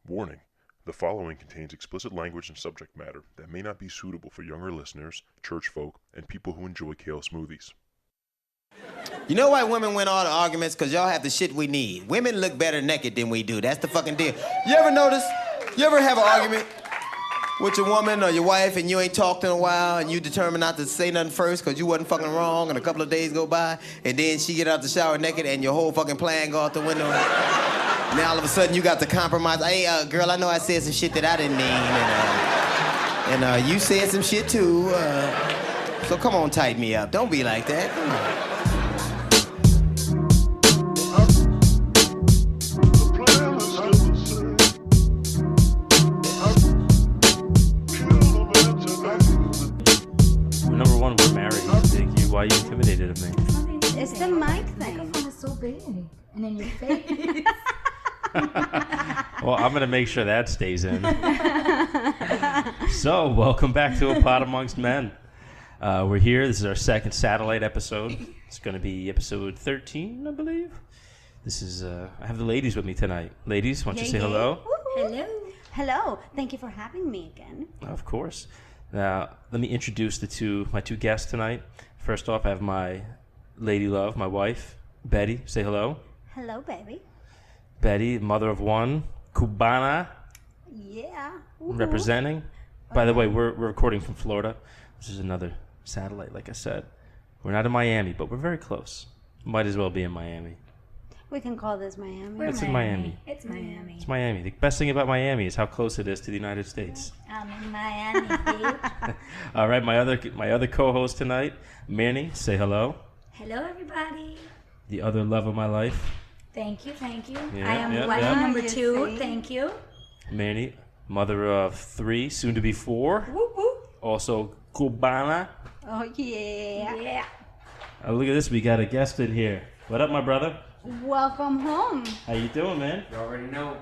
Warning: the following contains explicit language and subject matter that may not be suitable for younger listeners, church folk, and people who enjoy kale smoothies. You know why women win all the arguments? Because y'all have the shit we need. Women look better naked than we do. That's the fucking deal. You ever notice? You ever have an argument with your woman or your wife and you ain't talked in a while and you determine not to say nothing first because you wasn't fucking wrong and a couple of days go by and then she get out the shower naked and your whole fucking plan go out the window? Now all of a sudden you got to compromise. Hey, girl, I know I said some shit that I didn't mean and you said some shit too. So come on, tighten me up. Don't be like that. Come on. Number one, we're married. Thank you. Why are you intimidated of me? It's the mic thing. The microphone is so big, and in your face. Well, I'm going to make sure that stays in. So, welcome back to A Pod Amongst Men. We're here. This is our second satellite episode. It's going to be episode 13, I believe. This is, I have the ladies with me tonight. Ladies, why don't you say hello? Hello. Hello. Thank you for having me again. Of course. Now, let me introduce my two guests tonight. First off, I have my lady love, my wife, Betty. Say hello. Hello, baby. Betty, mother of one, Cubana, Yeah. representing. By the way, we're recording from Florida, which is another satellite, like I said. We're not in Miami, but we're very close. Might as well be in Miami. We can call this Miami. It's in Miami. It's Miami. It's Miami. The best thing about Miami is how close it is to the United States. I'm in Miami, bitch. All right, my other co-host tonight, Mirny. Say hello. Hello, everybody. The other love of my life, Thank you. Yeah, I am yeah, wife yeah. number You 2. see? Thank you. Mirny, mother of 3, soon to be 4. Whoop, whoop. Also, Cubana. Oh, yeah. Yeah. Look at this, we got a guest in here. What up, my brother? Welcome home. How you doing, man? You already know.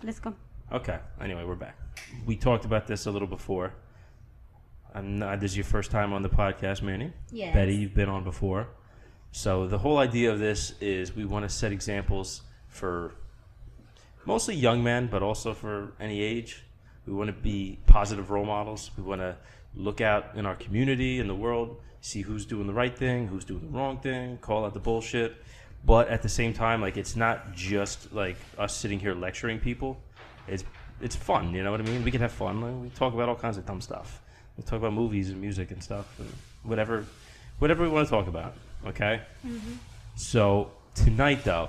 Let's go. Okay. Anyway, we're back. We talked about this a little before. This is your first time on the podcast, Mirny. Yes. Betty, you've been on before. So the whole idea of this is we want to set examples for mostly young men, but also for any age. We want to be positive role models. We want to look out in our community, in the world, see who's doing the right thing, who's doing the wrong thing, call out the bullshit. But at the same time, like, it's not just like us sitting here lecturing people. It's fun, you know what I mean? We can have fun. Like, we talk about all kinds of dumb stuff. We talk about movies and music and stuff, and whatever we want to talk about. Okay. Mm-hmm. So tonight, though,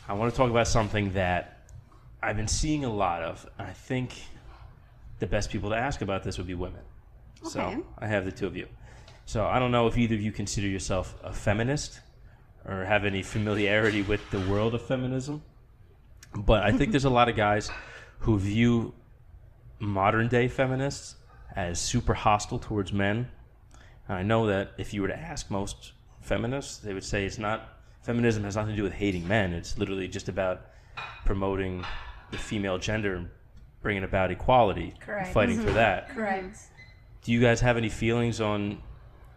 I want to talk about something that I've been seeing a lot of. I think the best people to ask about this would be women. Okay. So I have the two of you. So I don't know if either of you consider yourself a feminist or have any familiarity with the world of feminism. But I think there's a lot of guys who view modern day feminists as super hostile towards men. And I know that if you were to ask most feminists, they would say feminism has nothing to do with hating men. It's literally just about promoting the female gender and bringing about equality, Correct. fighting for that. Correct. Do you guys have any feelings on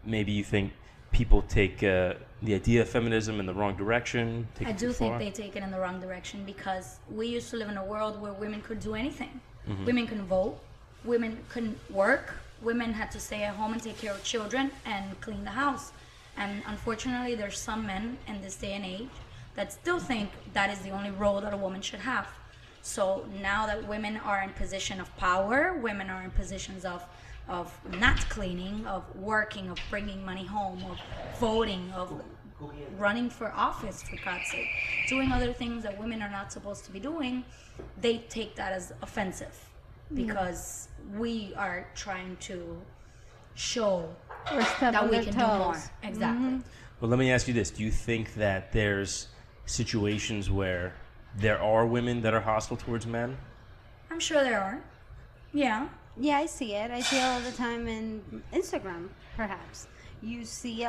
maybe you think people take the idea of feminism in the wrong direction? I do think they take it in the wrong direction because we used to live in a world where women could do anything. Mm-hmm. Women couldn't vote. Women couldn't work. Women had to stay at home and take care of children and clean the house. And unfortunately, there's some men in this day and age that still think that is the only role that a woman should have. So now that women are in position of power, women are in positions of not cleaning, of working, of bringing money home, of voting, of running for office, for God's sake, doing other things that women are not supposed to be doing, they take that as offensive because we are trying to show that we can do more. Exactly. Mm-hmm. Well, let me ask you this. Do you think that there's situations where there are women that are hostile towards men? I'm sure there are. Yeah. Yeah, I see it. I see it all the time in Instagram, perhaps. You see,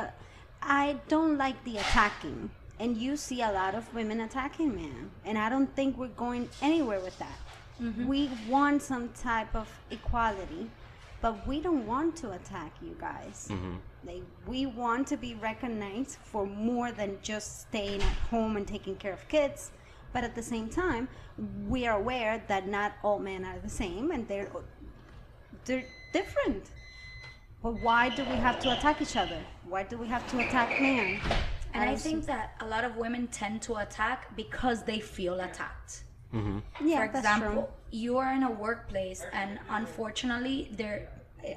I don't like the attacking. And you see a lot of women attacking men. And I don't think we're going anywhere with that. Mm-hmm. We want some type of equality, but we don't want to attack you guys. Mm-hmm. We want to be recognized for more than just staying at home and taking care of kids. But at the same time, we are aware that not all men are the same, and they're different. But why do we have to attack each other? Why do we have to attack men? And I think that a lot of women tend to attack because they feel attacked. Yeah, For that's example, true. you are in a workplace, and unfortunately,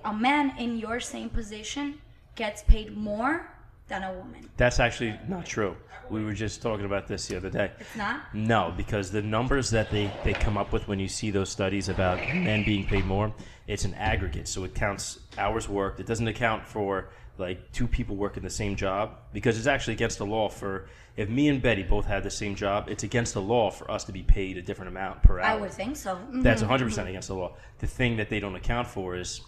a man in your same position gets paid more than a woman. That's actually not true. We were just talking about this the other day. It's not? No, because the numbers that they come up with when you see those studies about men being paid more, it's an aggregate. So it counts hours worked. It doesn't account for like two people working the same job, because it's actually against the law for, if me and Betty both had the same job, it's against the law for us to be paid a different amount per hour. I would think so. That's 100% against the law. The thing that they don't account for is,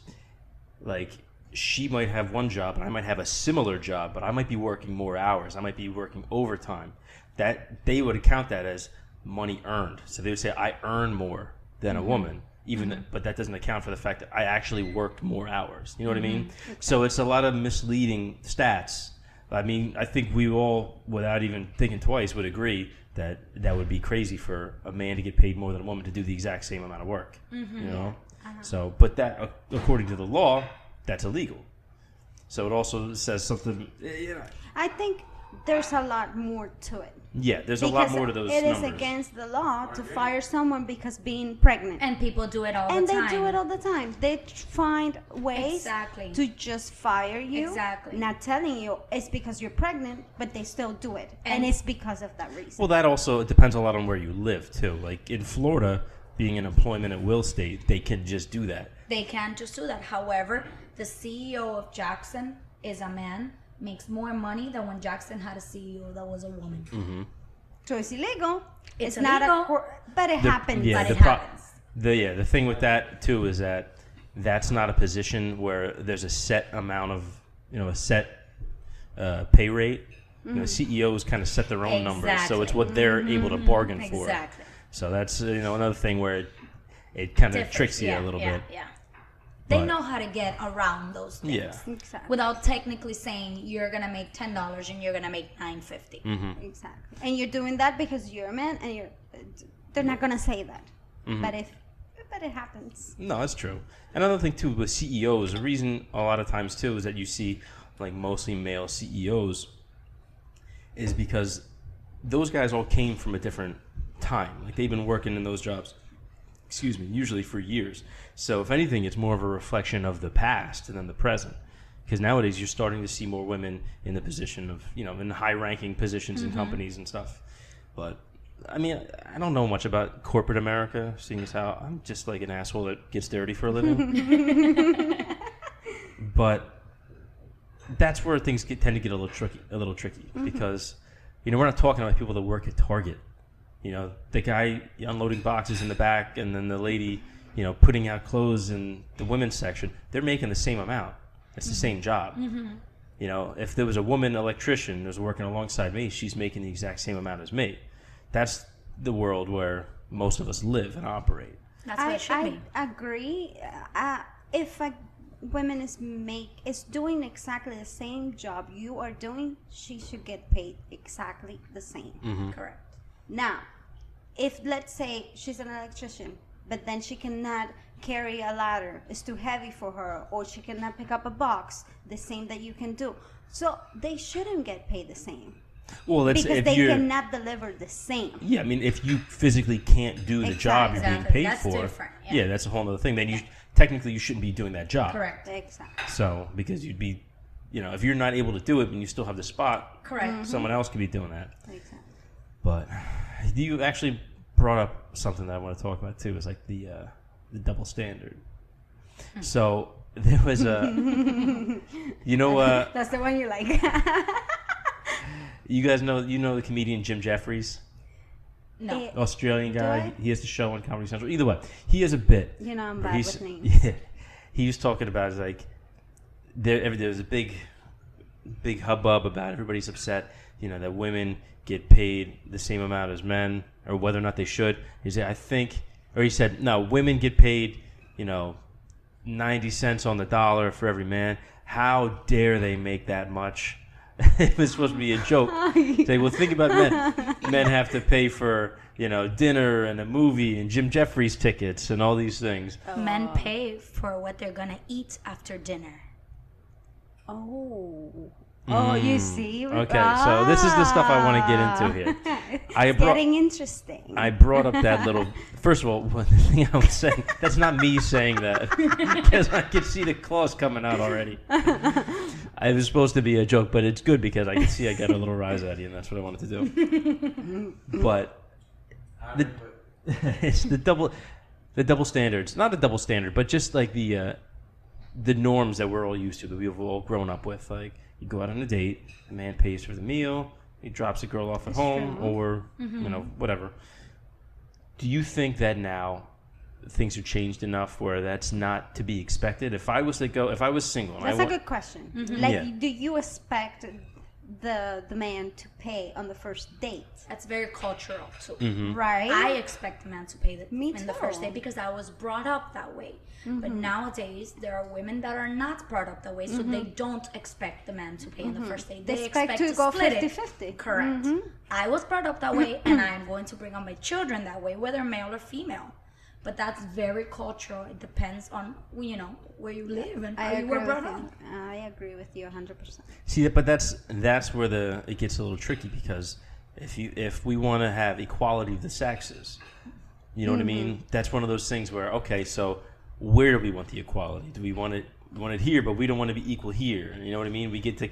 like, she might have one job and I might have a similar job, but I might be working more hours. I might be working overtime. That they would account that as money earned. So they would say I earn more than a woman, but that doesn't account for the fact that I actually worked more hours. You know what I mean? So it's a lot of misleading stats. I mean, I think we all, without even thinking twice, would agree that that would be crazy for a man to get paid more than a woman to do the exact same amount of work. You know? So, but that, according to the law, that's illegal. So it also says something, I think there's a lot more to it. yeah, there's a lot more to those It is numbers. against the law to fire someone because being pregnant. And people do it all And the time. they do it all the time. They find ways Exactly. to just fire you. Exactly. Not telling you it's because you're pregnant, but they still do it. And it's because of that reason. Well, that also it depends a lot on where you live, too. Like in Florida, being an employment at will state, they can just do that. They can't just do that. However, the CEO of Jackson is a man, makes more money than when Jackson had a CEO that was a woman. So it's illegal. It's not illegal. but it happens. But it pro- happens. The thing with that, too, is that that's not a position where there's a set amount of, a set pay rate. CEOs kind of set their own numbers, so it's what they're able to bargain for. Exactly. So that's another thing where it kind of tricks you a little bit. Yeah. They But- know how to get around those things. Yeah. Exactly. Without technically saying you're gonna make $10 and you're gonna make $9.50. Exactly. And you're doing that because you're a man, and they're not gonna say that. But it happens. No, that's true. Another thing too with CEOs, the reason a lot of times too is that you see like mostly male CEOs is because those guys all came from a different time. Like they've been working in those jobs, usually for years. So if anything, it's more of a reflection of the past than the present. Because nowadays you're starting to see more women in the position of, in high-ranking positions in companies and stuff. But I mean, I don't know much about corporate America, seeing as how I'm just like an asshole that gets dirty for a living. But that's where things tend to get a little tricky because, we're not talking about people that work at Target. The guy unloading boxes in the back and then the lady, putting out clothes in the women's section. They're making the same amount. It's the same job. If there was a woman electrician that was working alongside me, she's making the exact same amount as me. That's the world where most of us live and operate. That's what it should be. I agree. If a woman is doing exactly the same job you are doing, she should get paid exactly the same. Correct. Now, if let's say she's an electrician, but then she cannot carry a ladder, it's too heavy for her, or she cannot pick up a box, the same that you can do. So they shouldn't get paid the same. Well, that's Because if they you're, cannot deliver the same. Yeah, I mean, if you physically can't do the job you're being Exactly. paid That's for, different, yeah. yeah, that's a whole other thing. Then you technically you shouldn't be doing that job. Correct. Exactly. So because you'd be, if you're not able to do it and you still have the spot, Correct. someone else could be doing that. Exactly. But you actually brought up something that I want to talk about too. Is like the double standard. So there was a, That's the one you like. you guys know the comedian Jim Jeffries, No. Australian Do guy. I? He has the show on Comedy Central. Either way, he has a bit. I'm where bad he's- with names. Yeah, he was talking about like there was a big hubbub about everybody's upset. That women get paid the same amount as men, or whether or not they should. He said no, women get paid 90 cents on the dollar for every man. How dare they make that much? It was supposed to be a joke. Say, well, think about men. Men have to pay for dinner and a movie and Jim Jeffries tickets and all these things. Men pay for what they're gonna eat after dinner. Oh, you see? Okay, so this is the stuff I want to get into here. It's getting interesting. I brought up that little... First of all, the thing I was saying, that's not me saying that, because I could see the claws coming out already. It was supposed to be a joke, but it's good because I can see I got a little rise out of you, and that's what I wanted to do. But it's the double standards. Not a double standard, but just like the norms that we're all used to, that we've all grown up with. Like, you go out on a date, the man pays for the meal, he drops the girl off at home, or whatever. Do you think that now things have changed enough where that's not to be expected? If I was single, that's a good question. Do you expect the man to pay on the first date? That's very cultural too, right? I expect the man to pay in the first too. date because I was brought up that way. But nowadays there are women that are not brought up that way, so they don't expect the man to pay in the first date. They expect to go split 50-50. Correct. I was brought up that way, and I'm going to bring up my children that way, whether male or female. But that's very cultural. It depends on where you live and how you were brought up. I agree with you 100%. See, but that's where it gets a little tricky, because if we want to have equality of the sexes, you know what I mean? That's one of those things where, okay, so where do we want the equality? Do we want it here, but we don't want to be equal here? You know what I mean? We have to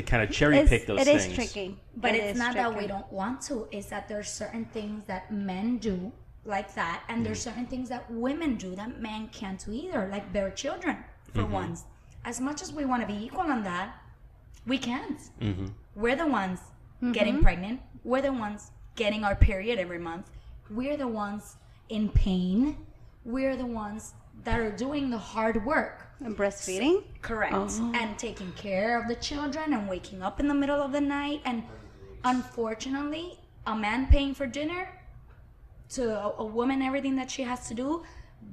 kind of cherry pick those things. It is tricky, but it's not that we don't want to. It's that there's certain things that men do like that, and there's certain things that women do that men can't do either, like bear children for once. As much as we want to be equal on that, we can't. We're the ones getting pregnant. We're the ones getting our period every month. We're the ones in pain. We're the ones that are doing the hard work. And breastfeeding? Correct. And taking care of the children and waking up in the middle of the night. And unfortunately, a man paying for dinner to a woman, everything that she has to do,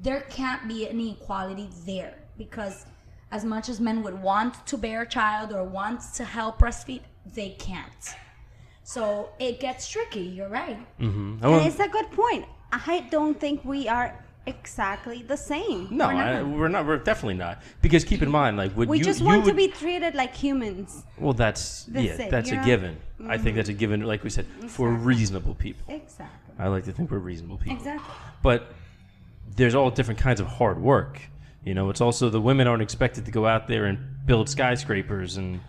there can't be any equality there, because as much as men would want to bear a child or want to help breastfeed, they can't. So it gets tricky. You're right. And it's a good point. I don't think we are exactly the same. No, we're not. We're definitely not. Because keep in mind, like, we just want to be treated like humans. Well, that's a given. I think that's a given, like we said, for reasonable people. Exactly. I like to think we're reasonable people. Exactly. But there's all different kinds of hard work. It's also the women aren't expected to go out there and build skyscrapers and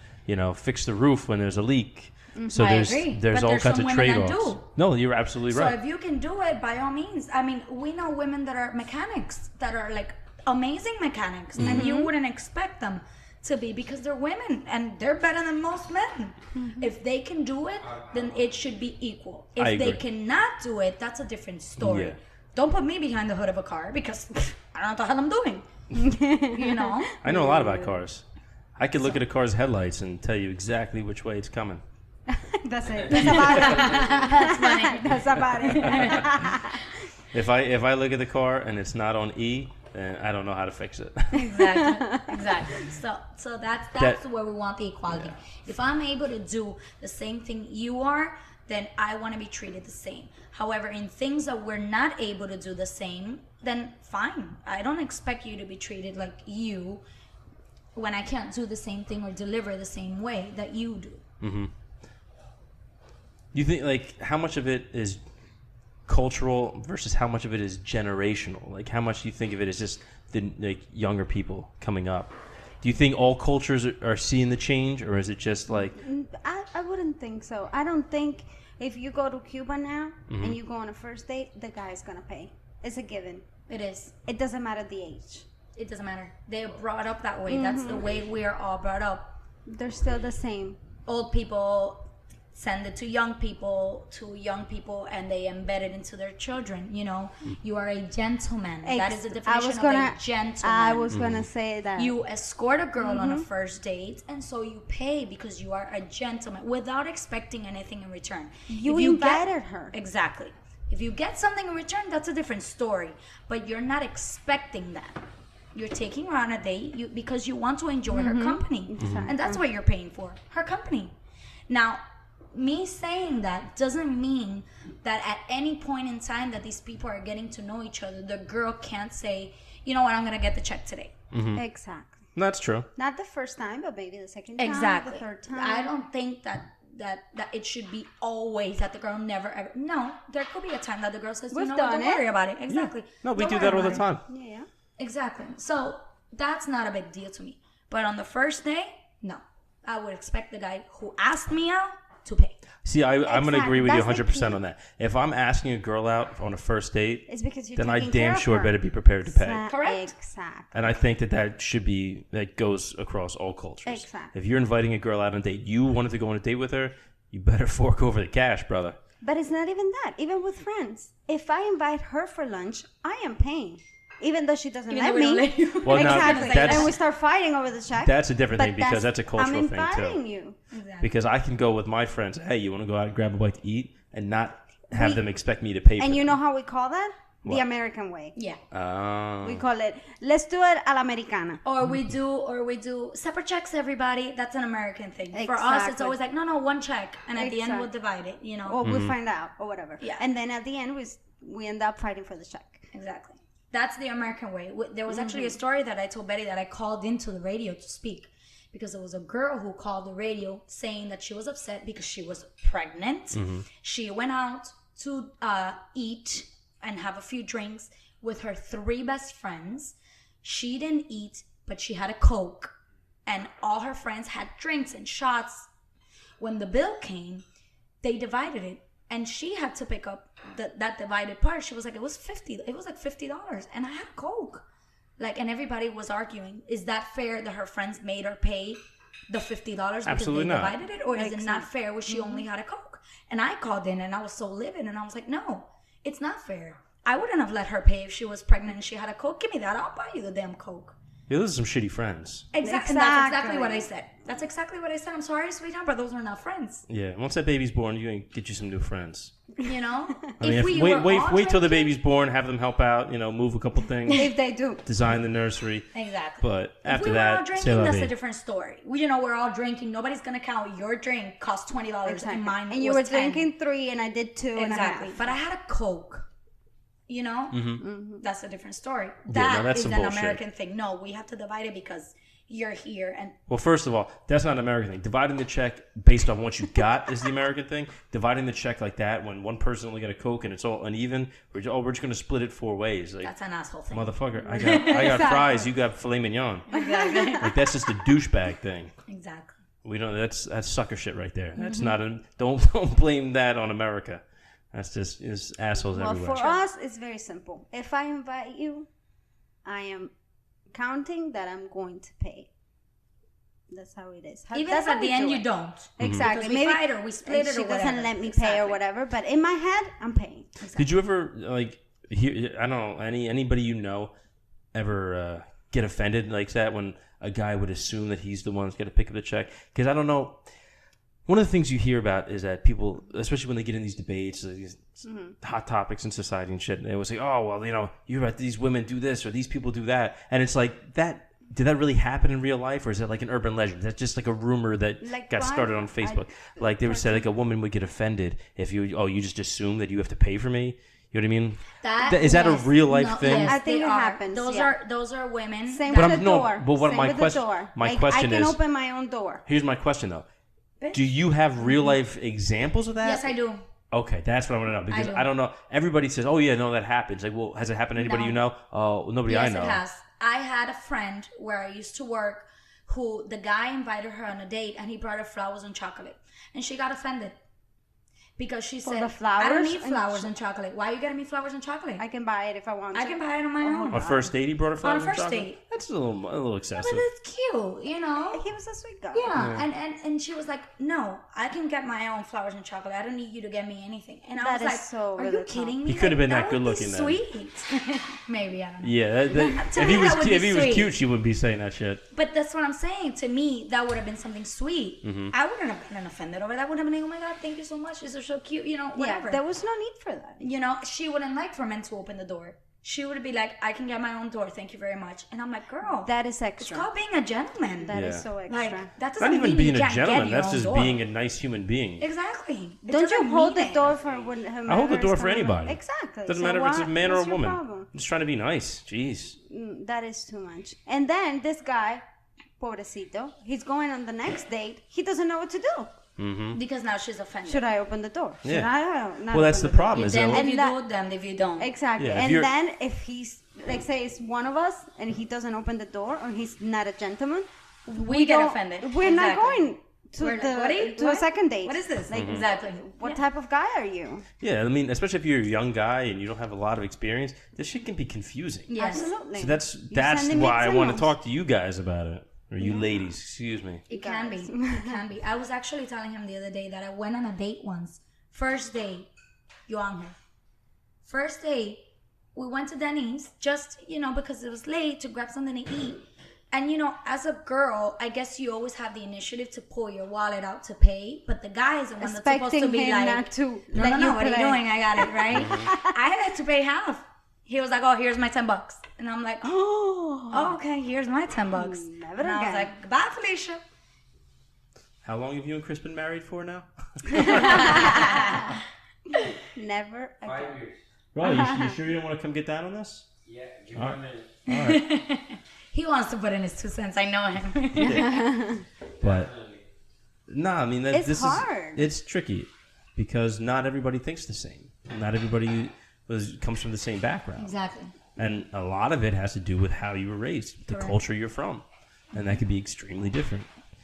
fix the roof when there's a leak. So there's all kinds of trade-offs. No, you're absolutely right. So if you can do it, by all means. I mean, we know women that are mechanics, that are like amazing mechanics, and you wouldn't expect them to be, because they're women and they're better than most men. If they can do it, then it should be equal. If they cannot do it, that's a different story. Yeah. Don't put me behind the hood of a car, because I don't know what the hell I'm doing. I know a lot about cars. I could look at a car's headlights and tell you exactly which way it's coming. That's it. That's about it. That's funny. That's about it. If I look at the car and it's not on E, then I don't know how to fix it. Exactly. So that's where we want the equality. Yeah. If I'm able to do the same thing you are, then I want to be treated the same. However, in things that we're not able to do the same, then fine. I don't expect you to be treated like you when I can't do the same thing or deliver the same way that you do. You think, like, how much of it is cultural versus how much of it is generational? Like, how much do you think of it as just the younger people coming up? Do you think all cultures are seeing the change, or is it just like... I wouldn't think so. I don't think if you go to Cuba now and you go on a first date, the guy's going to pay. It's a given. It is. It doesn't matter the age. It doesn't matter. They're brought up that way. That's the way we're all brought up. They're still the same. Old people send it to young people, and they embed it into their children. You are a gentleman. That is the definition of a gentleman. I was going to say that. You escort a girl on a first date, and so you pay because you are a gentleman without expecting anything in return. You invited her. Exactly. If you get something in return, that's a different story. But you're not expecting that. You're taking her on a date because you want to enjoy her company. And that's what you're paying for, her company. Now, me saying that doesn't mean that at any point in time that these people are getting to know each other, the girl can't say, you know what, I'm gonna get the check today. Exactly. That's true. Not the first time, but maybe the second time, Exactly. the third time. I don't think that it should be always that the girl never ever. No, there could be a time that the girl says, We've you know what, done don't it. worry about it. Exactly. No, we Don't do worry that all the about it. time. Yeah. Exactly. So that's not a big deal to me. But on the first day, no. I would expect the guy who asked me out to pay. See, I'm going to agree with you That's the 100% key. on that. If I'm asking a girl out on a first date, It's because you're then I taking damn care of sure her. better be prepared to pay. Correct. Exactly. And I think that should be, that goes across all cultures. Exactly. If you're inviting a girl out on a date, you wanted to go on a date with her, you better fork over the cash, brother. But it's not even that. Even with friends, if I invite her for lunch, I am paying, even though she doesn't Even let though we don't me. let you. Well, now, Exactly. that's- And we start fighting over the check. That's a different But thing because that's a cultural I'm thing inviting too. you. Exactly. Because I can go with my friends, hey, you want to go out and grab a bite to eat and not have them expect me to pay for And you them. know how we call that? The What? American way. Yeah. We call it, let's do it a la americana. Or we do separate checks, everybody. That's an American thing. For us, it's Exactly. always like, no, one check. And at the end, we'll Exactly. divide it, you know? Or we find out, or whatever. Yeah. And then at the end, we end up fighting for the check. Exactly. That's the American way. There was actually a story that I told Betty that I called into the radio to speak because there was a girl who called the radio saying that she was upset because she was pregnant. She went out to eat and have a few drinks with her 3 best friends. She didn't eat, but she had a Coke. And all her friends had drinks and shots. When the bill came, they divided it. And she had to pick up that divided part. She was like, it was like $50. And I had a Coke. Like, and everybody was arguing, is that fair that her friends made her pay the $50 because Absolutely they not. divided it? Or is it not fair when she only had a Coke? And I called in and I was so livid. And I was like, no, it's not fair. I wouldn't have let her pay if she was pregnant and she had a Coke. Give me that. I'll buy you the damn Coke. Yeah, those are some shitty friends. Exactly. That's exactly what I said. That's exactly what I said. I'm sorry, sweetheart, but those are not friends. Yeah, once that baby's born, you can get you some new friends. You know? I mean, wait till the baby's born, have them help out, move a couple things, If they do. design the nursery. Exactly. But If after we were all that, drinking, say la that's vie. a different story. We're all drinking. Nobody's gonna count your drink cost $20 Exactly. and mine And you was were 10. drinking 3 and I did 2 and a Exactly. half. But I had a Coke. You know? That's a different story. no, That that's is some an bullshit. American thing. No, we have to divide it because you're here and Well, first of all, that's not an American thing. Dividing the check based on what you got is the American thing. Dividing the check like that when one person only got a Coke and it's all uneven, we're just going to split it 4 ways. Like, that's an asshole thing. motherfucker, I got fries, you got filet mignon. Exactly. Like, that's just a douchebag thing. Exactly. We don't. That's sucker shit right there. That's not a. Don't blame that on America. That's just assholes Well, everywhere. for us, it's very simple. If I invite you, I am counting that I'm going to pay. That's how it is. Even That's if at how the we end do you it. don't. Exactly. Because we fight or we split it she or whatever. doesn't let me pay Exactly. or whatever. But in my head, I'm paying. Did you ever hear? I don't know. Anybody you know ever get offended like that when a guy would assume that he's the one who's got to pick up the check? Because I don't know. One of the things you hear about is that people, especially when they get in these debates, these hot topics in society and shit, they always say, "Oh, well, you hear about these women do this or these people do that," and it's like that. Did that really happen in real life, or is that like an urban legend? That's just like a rumor that Like got why? started on Facebook. Like they would say, like a woman would get offended if you just assume that you have to pay for me. You know what I mean? Is that a real life thing? Yes, I think they it are. happens, Those yeah. are women. Same But with I'm- the no, door. but what Same my with question- the door. my Like, question I can is- open my own door. Here's my question though: do you have real life examples of that? Yes, I do. Okay, that's what I want to know because do. I don't know. Everybody says, "Oh yeah, no, that happens." Like, well, has it happened to anybody No. you know? Oh, well, nobody I Yes, know. it has. I had a friend where I used to work who the guy invited her on a date and he brought her flowers and chocolate. And she got offended. Because she said, the I don't flowers need and flowers and chocolate. Why are you getting me flowers and chocolate? I can buy it if I want to. I can buy it on my own. On a first date, he brought her flowers. On a and first chocolate? date. That's a little excessive. But it's cute, you know? He was a sweet guy. Yeah, and she was like, no, I can get my own flowers and chocolate. I don't need you to get me anything. And I That was is like, so are you really kidding me? He could have been Like, that good would be looking then. Sweet. Maybe, I don't know. Yeah, To if me, he was that would be if he was sweet. cute, she wouldn't be saying that shit. But that's what I'm saying. To me, that would have been something sweet. Mm-hmm. I wouldn't have been offended over that. I would have been like, oh my God, thank you so much. These are so cute. You know, whatever. Yeah, there was no need for that. You know, she wouldn't like for men to open the door. she would be like, I can get my own door, thank you very much. And I'm like, girl, That is it's extra. called being a gentleman. That is Yeah. so extra. Like, that doesn't Not even mean being you a can't get gentleman. your That's own just door. being a nice human being. Exactly. It Don't you doesn't hold mean the it. door for when whomever I hold the door is for coming? anybody. Exactly. Doesn't So matter if it's a what- man or a what's your woman. problem? I'm just trying to be nice. Jeez. That is too much. And then this guy, pobrecito, he's going on the next date. He doesn't know what to do. Because now she's offended. Should I open the door? Should Yeah. I not Well, that's open the problem. Is Then that if you that- do, then if you don't. Exactly. Yeah, if and you're- then if he's, like, say it's one of us and he doesn't open the door or he's not a gentleman, we get don't- offended. We're not Exactly. going to We're like, what are you- to a what? second date. What is this? Like, Exactly. what Yeah. type of guy are you? yeah, I mean, especially if you're a young guy and you don't have a lot of experience, this shit can be confusing. Yes. Absolutely. So that's You're sending why I mixed want to signals. talk to you guys about it, or you ladies, excuse me. It can be. It can be. I was actually telling him the other day that I went on a date once. First date, yo ángel. First date, we went to Denny's just, because it was late to grab something to eat. And, as a girl, I guess you always have the initiative to pull your wallet out to pay. But the guy is the one that's supposed to Expecting be him like, not to no, let you what are you play. doing? I got it, right? I had to pay half. He was like, oh, here's my $10. And I'm like, oh, okay, here's my $10. Never and I was again. like, goodbye, Felicia. How long have you and Chris been married for now? Never again. 5 years. Bro, you sure you don't want to come get down on this? Yeah, give me a minute. All right. He wants to put in his 2 cents. I know him. But no, I mean It's this hard. It's tricky because not everybody thinks the same. Not everybody comes from the same background, Exactly. and a lot of it has to do with how you were raised, the Correct. culture you're from, and that could be extremely different.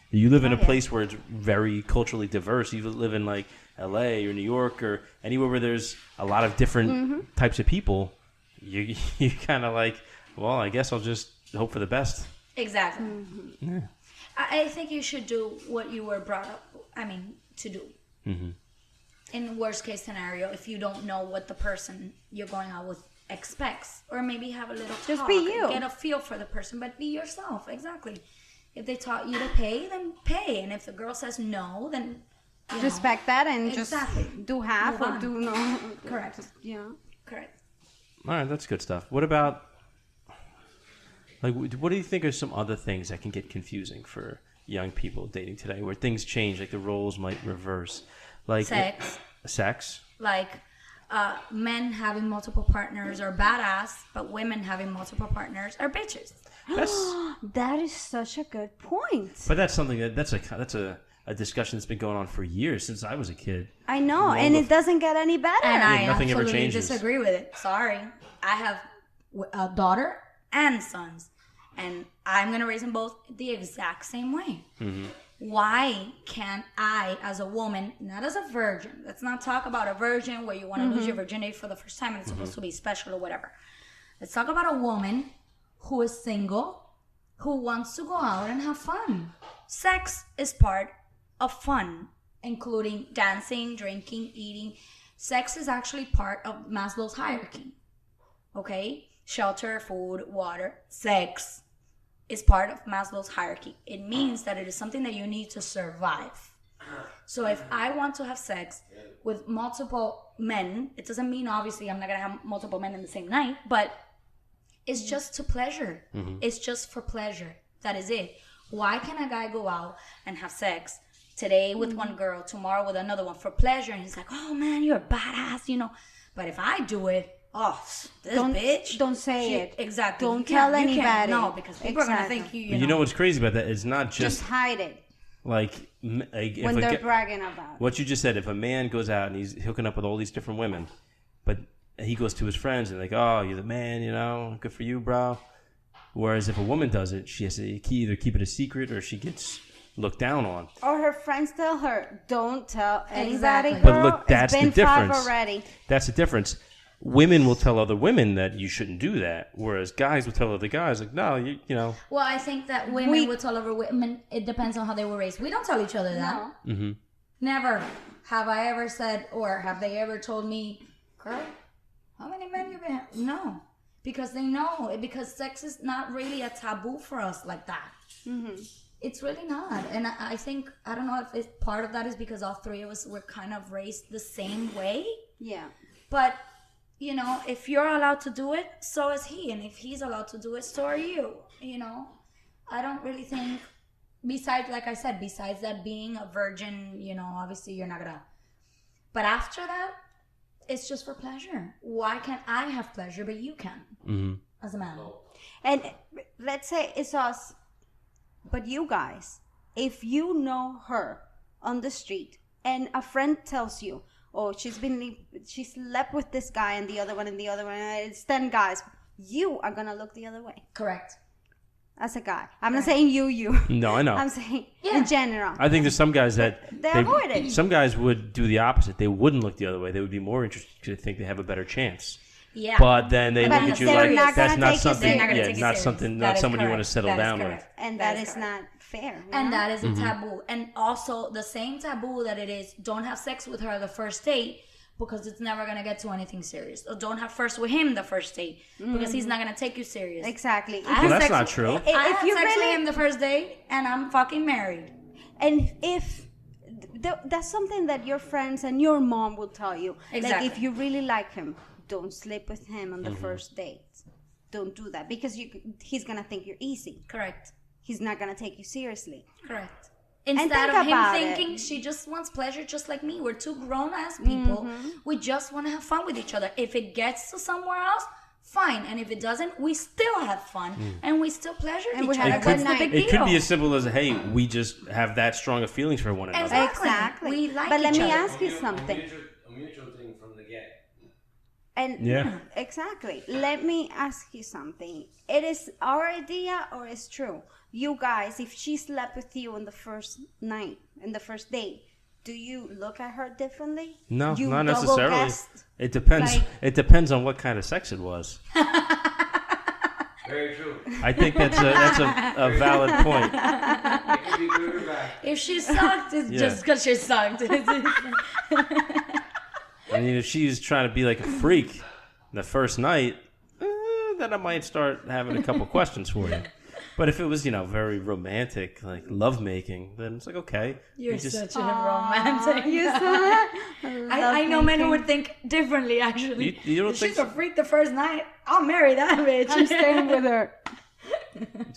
You live in a place where it's very culturally diverse. You live in like L.A. or New York or anywhere where there's a lot of different types of people. You kind of like, well, I guess I'll just hope for the best. Exactly. Yeah. I think you should do what you were brought up, to do. In worst case scenario, if you don't know what the person you're going out with expects, or maybe have a little Just talk, be you. get a feel for the person, but be yourself. Exactly. If they taught you to pay, then pay, and if the girl says no, then Respect that and Exactly. just do half Move or on. do no. Correct. Correct. All right, that's good stuff. What about, like, what do you think are some other things that can get confusing for young people dating today, where things change, like the roles might reverse, like sex? Like men having multiple partners are badass, but women having multiple partners are bitches. That is such a good point. But that's something that's a discussion that's been going on for years, since I was a kid. I know, Long and bef- it doesn't get any better. And I nothing ever absolutely changes. disagree with it. Sorry. I have a daughter and sons, and I'm going to raise them both the exact same way. Why can't I, as a woman, not as a virgin, let's not talk about a virgin where you want to lose your virginity for the first time and it's supposed to be special or whatever. Let's talk about a woman who is single, who wants to go out and have fun. Sex is part of fun, including dancing, drinking, eating. Sex is actually part of Maslow's hierarchy. Okay? Shelter, food, water, sex is part of Maslow's hierarchy. It means that it is something that you need to survive. So if I want to have sex with multiple men, it doesn't mean obviously I'm not going to have multiple men in the same night, but it's just to pleasure. It's just for pleasure. That is it. Why can a guy go out and have sex today with one girl, tomorrow with another one for pleasure? And he's like, oh man, you're a badass, But if I do it, this bitch. Don't say it. Exactly. Don't You tell can't- you can't. anybody. No, because people are going to Exactly. think you But you know what's crazy about that? It's not Just just hide it like if when a they're gu- bragging about it. what you just said. If a man goes out and he's hooking up with all these different women, but he goes to his friends and like, oh, you're the man, good for you, bro. Whereas if a woman does it, she has to either keep it a secret or she gets looked down on. Or her friends tell her, don't tell anybody, Exactly. girl. But look, that's it's been the difference. 5 already. That's the difference. Women will tell other women that you shouldn't do that, whereas guys will tell other guys like, no, you know. Well, I think that women would tell other women, it depends on how they were raised. We don't tell each other that. Mm-hmm. Never have I ever said, or have they ever told me, girl, how many men you been? No, because they know. Because sex is not really a taboo for us like that. It's really not. And I think, I don't know if part of that is because all three of us were kind of raised the same way. Yeah. But you know, if you're allowed to do it, so is he. And if he's allowed to do it, so are you. You know, I don't really think, besides, like I said, besides that being a virgin, you know, obviously you're not gonna. But after that, it's just for pleasure. Why can't I have pleasure, but you can as a man? And let's say it's us, but you guys, if you know her on the street and a friend tells you, oh, she slept with this guy and the other one and the other one, and it's 10 guys, you are gonna look the other way. Correct. As a guy. I'm not saying you. No, I know. I'm saying in general. I think there's some guys that They avoid it. Some guys would do the opposite. They wouldn't look the other way. They would be more interested because they think they have a better chance. Yeah. But then they But look at you they're like not that's gonna not take you something. serious. They're not gonna Yeah, take you not serious. something. That Not is someone you want to correct. settle That is down with. correct. And That that is is not fair. you And know? that is a taboo. And also the same taboo that it is, don't have sex with her the first date because it's never going to get to anything serious. Or don't have first with him the first date because he's not going to take you serious. Exactly. Well, that's not true. I If had you sex with really- him the first date and I'm fucking married. And if that's something that your friends and your mom will tell you. Exactly. Like if you really like him, don't sleep with him on the first date. Don't do that because he's gonna think you're easy. Correct. He's not gonna take you seriously. Correct. Instead think of him about thinking it. she just wants pleasure just like me. We're two grown ass people. We just want to have fun with each other. If it gets to somewhere else, fine. And if it doesn't, we still have fun and we still pleasure And each we have other. a good What's the night. big It could deal? be as simple as, hey, we just have that strong of feelings for one another. Exactly. We like But let each me other. ask you something. A mutual thing from the get. And Yeah. exactly. Let me ask you something. It is our idea or it's true? You guys, if she slept with you on the first night, in the first date, do you look at her differently? No, You not double necessarily. guessed? It depends. like- It depends on what kind of sex it was. Very true. I think that's a valid point. It could be good or bad. If she sucked, it's Yeah. just because she sucked. I mean, if she's trying to be like a freak the first night, then I might start having a couple questions for you. But if it was, very romantic, like lovemaking, then it's like, okay. You're we just- such a romantic. You saw that? I know men who would think differently, actually. You don't If think she's a so? freak the first night, I'll marry that bitch. I'm staying with her.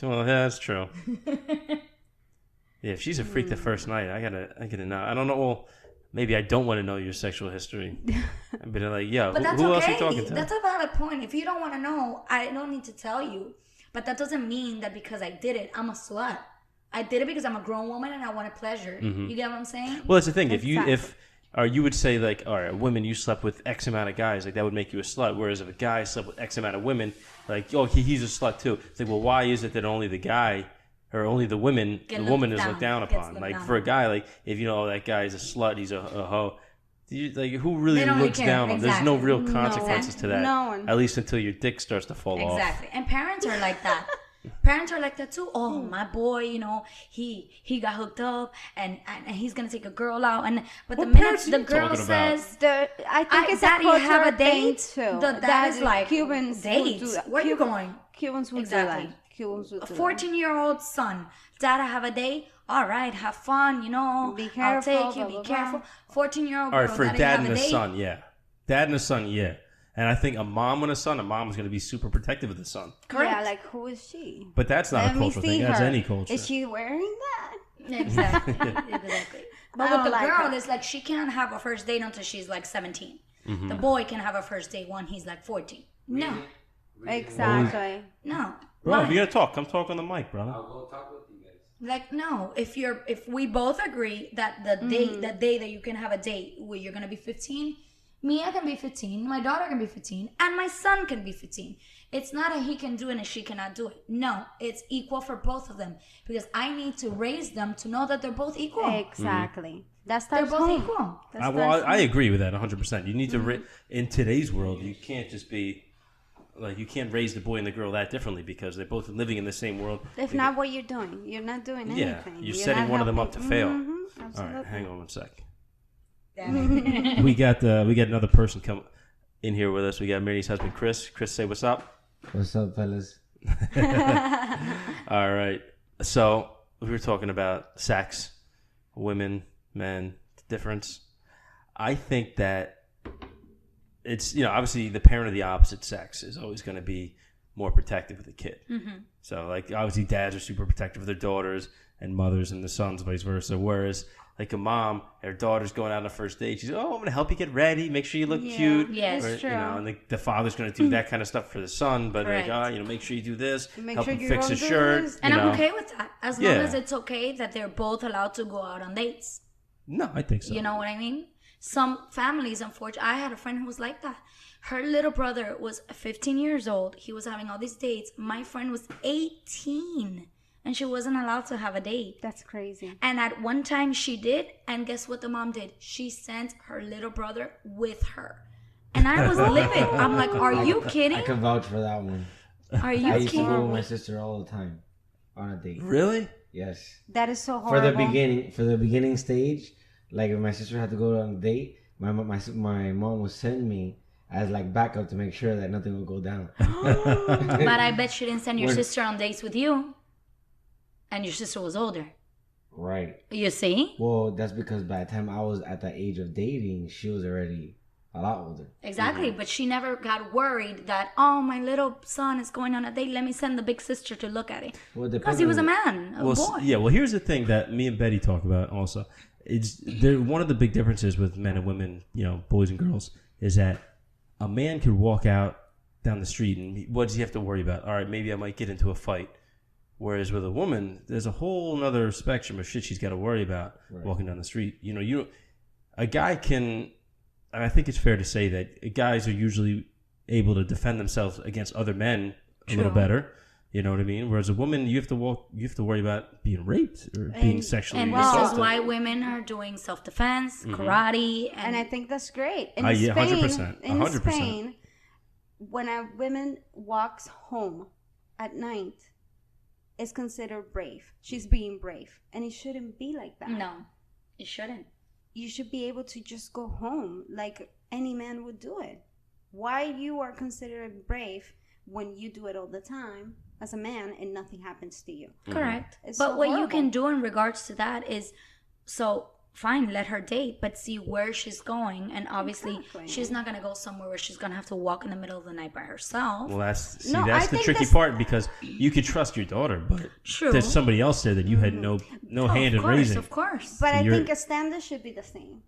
Well, yeah, that's true. Yeah, if she's a freak the first night, I gotta know. I don't know. Well, maybe I don't want to know your sexual history. I'd be like, yo, But that's who else are you okay. talking to? That's a valid point. If you don't want to know, I don't need to tell you. But that doesn't mean that because I did it, I'm a slut. I did it because I'm a grown woman and I wanted pleasure. You get what I'm saying? Well, that's the thing. Exactly. You would say like, all right, women, you slept with X amount of guys, like that would make you a slut. Whereas if a guy slept with X amount of women, like, oh, he's a slut too. It's like, well, why is it that only the guy or only the woman, Get the woman looked is down, looked down gets upon? looked Like down for a on. guy, like if that guy is a slut, he's a hoe. Like who really They don't really looks care. down on? There's no Exactly. real consequences to that. No one. At least until your dick starts to fall off. Exactly. And parents are like that. Parents are like that too. Oh, my boy, he got hooked up and he's gonna take a girl out. But the What minute parents are the you girl talking about? says, I think it's Daddy, a cultural have a thing date. too. That is like Cubans would dates. do that. Where you going? Cubans would Exactly. do that. Cubans would A do that. 14-year-old son. Dad, I have a date. All right, have fun. Be careful, I'll take you. blah, be blah, careful. blah. 14-year-old All girl. right, for a Daddy, dad have and a date. son, yeah. Dad and a son, yeah. And I think a mom and a son, a mom is going to be super protective of the son. Correct. Yeah, like who is she? But that's not Let a me cultural see thing. That's her. any culture. Is she wearing that? Exactly. Exactly. But I with don't the like girl, her. it's like she can't have a first date until she's like 17. Mm-hmm. The boy can have a first date when he's like 14. No. Exactly. No. Bro, Why? if you're going to talk, come talk on the mic, brother. I'll go talk with you guys. Like no, if we both agree that the day that you can have a date where you're gonna be 15, Mia can be 15, my daughter can be 15, and my son can be 15. It's not a he can do it and she cannot do it. No, it's equal for both of them because I need to raise them to know that they're both equal. Exactly. That They're starts both home. equal. That Well, starts I home. agree with that 100%. You need to, in today's world, you can't just be, like, you can't raise the boy and the girl that differently because they're both living in the same world. If not, what you're doing? You're not doing Yeah, anything. you're setting not one of them up helping. to fail. Mhm, All absolutely. right, hang on one sec. we got another person come in here with us. We got Mirny's husband, Chris. Chris, say what's up. What's up, fellas? All right. So we were talking about sex, women, men, the difference. I think that it's, obviously the parent of the opposite sex is always going to be more protective of the kid. So like obviously dads are super protective of their daughters and mothers and the sons, vice versa. Whereas like a mom, her daughter's going out on a first date. She's, I'm going to help you get ready. Make sure you look cute. Yes, or, true. And the father's going to do that kind of stuff for the son. But Correct. like, make sure you do this. Help sure him you fix don't his do shirt. this. And I'm okay with that. As long Yeah. as it's okay that they're both allowed to go out on dates. No, I think so. You know what I mean? Some families, unfortunately, I had a friend who was like that. Her little brother was 15 years old. He was having all these dates. My friend was 18 and she wasn't allowed to have a date. That's crazy. And at one time she did. And guess what the mom did? She sent her little brother with her. And I was livid. I'm like, are you kidding? I can vouch for that one. Are you I used to kidding? go with my sister all the time on a date. Really? Yes. That is so For horrible. the beginning stage, like if my sister had to go on a date, my mom would send me as like backup to make sure that nothing would go down. But I bet she didn't send your We're- sister on dates with you. And your sister was older. Right. You see? Well, that's because by the time I was at the age of dating, she was already a lot older. Exactly. But she never got worried that, oh, my little son is going on a date. Let me send the big sister to look at it. Well, it Because depends he was a on- man, a boy. Well, here's the thing that me and Betty talk about also. One of the big differences with men and women, boys and girls, is that a man could walk out down the street and what does he have to worry about? All right, maybe I might get into a fight. Whereas with a woman, there's a whole other spectrum of shit she's got to worry about walking down the street. A guy can, and I think it's fair to say that guys are usually able to defend themselves against other men a little better. You know what I mean? Whereas a woman, you have to worry about being raped or being sexually And this assaulted. is why women are doing self-defense, karate, And I think that's great. In Yeah, Spain, 100%, in 100%. Spain, when a woman walks home at night, it's considered brave. She's being brave. And it shouldn't be like that. no, it shouldn't. You should be able to just go home like any man would do it. Why you are considered brave when you do it all the time as a man and nothing happens to you? Correct. It's But so what you horrible. can do in regards to that is, so fine, let her date, but see where she's going. And obviously, Exactly. she's not going to go somewhere where she's going to have to walk in the middle of the night by herself. Well, that's No, I the think tricky that's- part because you could trust your daughter, but True. there's somebody else there that you had no hand in raising. Of course. But I you're- think a standard should be the same.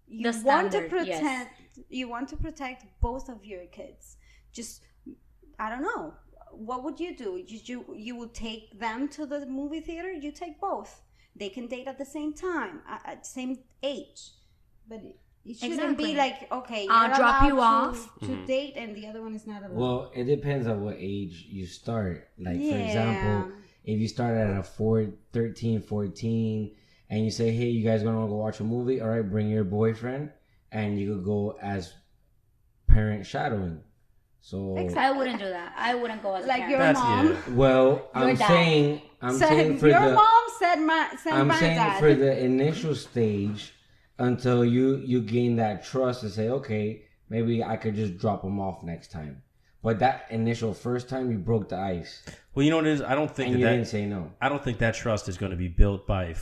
You The want to standard, yes. protect. You want to protect both of your kids. Just, I don't know. What would you do? You would take them to the movie theater. You take both. They can date at the same time, at the same age. But it shouldn't be Exactly. like, okay, you're I'll drop you allowed off. to date, and the other one is not allowed. Well, it depends on what age you start. Like, for Yeah. example, if you start at a 13, 14, and you say, hey, you guys gonna go watch a movie? All right, bring your boyfriend, and you could go as parent shadowing. So, I wouldn't do that. I wouldn't go as a like parent. your That's mom. yeah. well, I'm dad. saying Said, for your the mom said my dad. for the initial stage until you gain that trust to say, okay, maybe I could just drop them off next time. But that initial first time, you broke the ice, Well, you know what it is? I don't think and you that didn't say no. I don't think that trust is going to be built by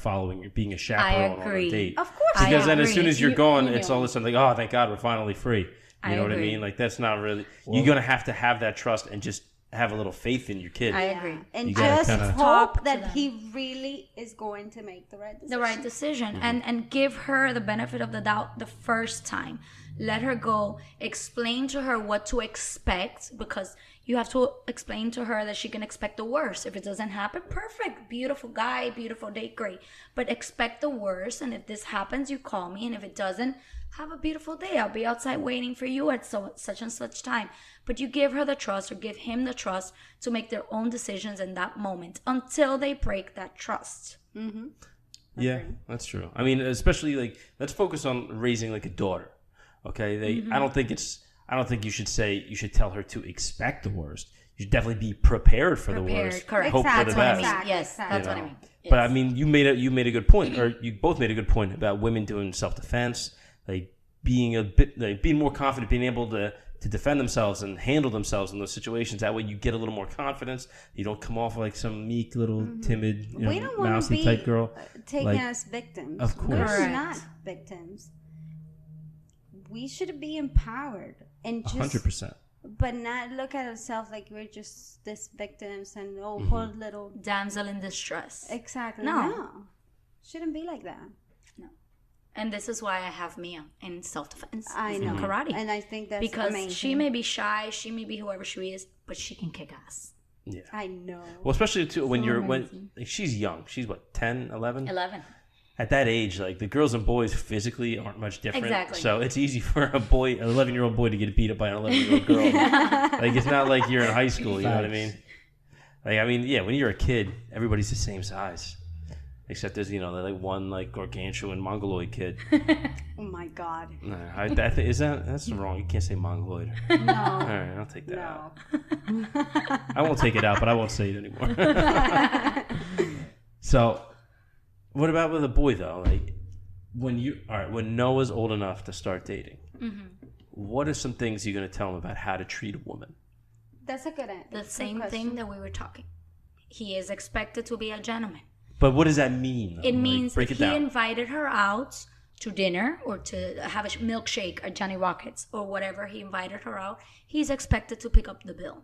being a chaperone on a agree. date. Of course. Because then as agree. soon as you're You- gone, you it's know. all of a sudden like, oh, thank God we're finally free. You I know what I agree. mean? Like that's not really. You're going to have that trust and just have a little faith in your kid. I agree. And You gotta just kinda- Talk hope to that them. he really is going to make the right decision. The right decision. And give her the benefit of the doubt the first time. Let her go. Explain to her what to expect, because you have to explain to her that she can expect the worst. If it doesn't happen, perfect. Beautiful guy, beautiful date, great. But expect the worst, and if this happens, you call me, and if it doesn't, have a beautiful day. I'll be outside waiting for you at such and such time. But you give her the trust or give him the trust to make their own decisions in that moment until they break that trust. Yeah, that's true. I mean, especially like let's focus on raising like a daughter. Okay, I don't think you should tell her to expect the worst. You should definitely be prepared for the worst. Correct. Hope for the That's what I mean. best. Exactly. Yes, that's you what I know. mean. But I Yes. mean, you made a good point, or you both made a good point about women doing self-defense, like being more confident, being able to defend themselves and handle themselves in those situations. That way, you get a little more confidence. You don't come off like some meek little timid, We don't want to mousy be type girl. taken Like, as victims. of course. We're Correct. not victims. We should be empowered. and just 100%. but not look at ourselves like we're just these victims and poor little damsel in distress. Exactly. No. No. Shouldn't be like that. No. And this is why I have Mia in self-defense. I know. Karate. And I think that's because amazing. she may be shy, she may be whoever she is, but she can kick ass. Yeah. I know. Well, especially too when So you're amazing. when like, she's young. She's what 10, 11? 11. At that age, like the girls and boys physically aren't much different. Exactly. So it's easy for an 11-year-old boy to get beat up by an 11-year-old girl. Like it's not like you're in high school. You know what I mean? Like yeah, when you're a kid, everybody's the same size, except there's they're like one like gargantuan mongoloid kid. Oh my God. That's wrong. You can't say mongoloid. No. All right, I'll take that out. No. I won't take it out, but I won't say it anymore. So, what about with a boy though? Like, when Noah's old enough to start dating, what are some things you're going to tell him about how to treat a woman? That's a good answer. The same thing that we were talking. He is expected to be a gentleman. But what does that mean? Though? It means break if it he down. invited her out to dinner or to have a milkshake at Johnny Rockets or whatever he invited her out, he's expected to pick up the bill.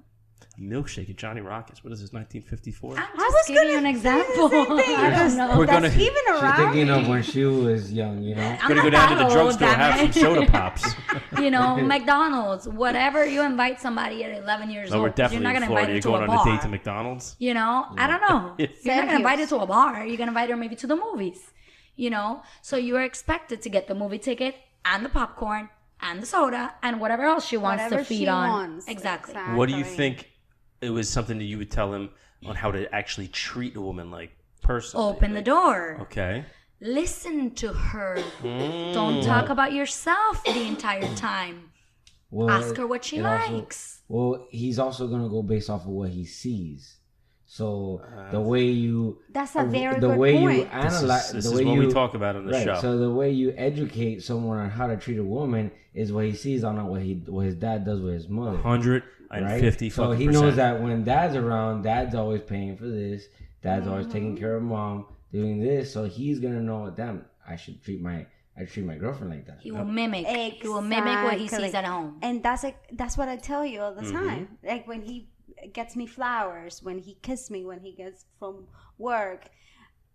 Milkshake at Johnny Rockets. What is this, 1954? I'm just giving you an example. I don't know. We're gonna- That's even She's around. thinking of when she was young, you know? I'm We're going to go not down to the that drugstore old, and have damn some it. soda pops. McDonald's, whatever you invite somebody at 11 years No, old. we're you're definitely not in going to Florida. invite her You're to going a on bar. a date to McDonald's? I don't know. You're not going to invite her to a bar. You're going to invite her maybe to the movies. So you're expected to get the movie ticket and the popcorn and the soda and whatever else she wants Whatever to feed she on. wants. Exactly. What do you think it was something that you would tell him on how to actually treat a woman, like, personally? Open the door. Okay. Listen to her. Don't talk about yourself the entire time. Well, Ask her what she it also- likes. Well, he's also going to go based off of what he sees. So the way you... That's a very the good way point. you analyze... This the is way what you, we talk about on the right, show. so the way you educate someone on how to treat a woman is what he sees on what his dad does with his mother. 150 So he knows that when dad's around, dad's always paying for this. Dad's always taking care of mom, doing this. So he's gonna know, damn, I treat my girlfriend like that. He will mimic. He will mimic what he sees at home. And that's what I tell you all the time. Like when he gets me flowers, when he kisses me, when he gets from work,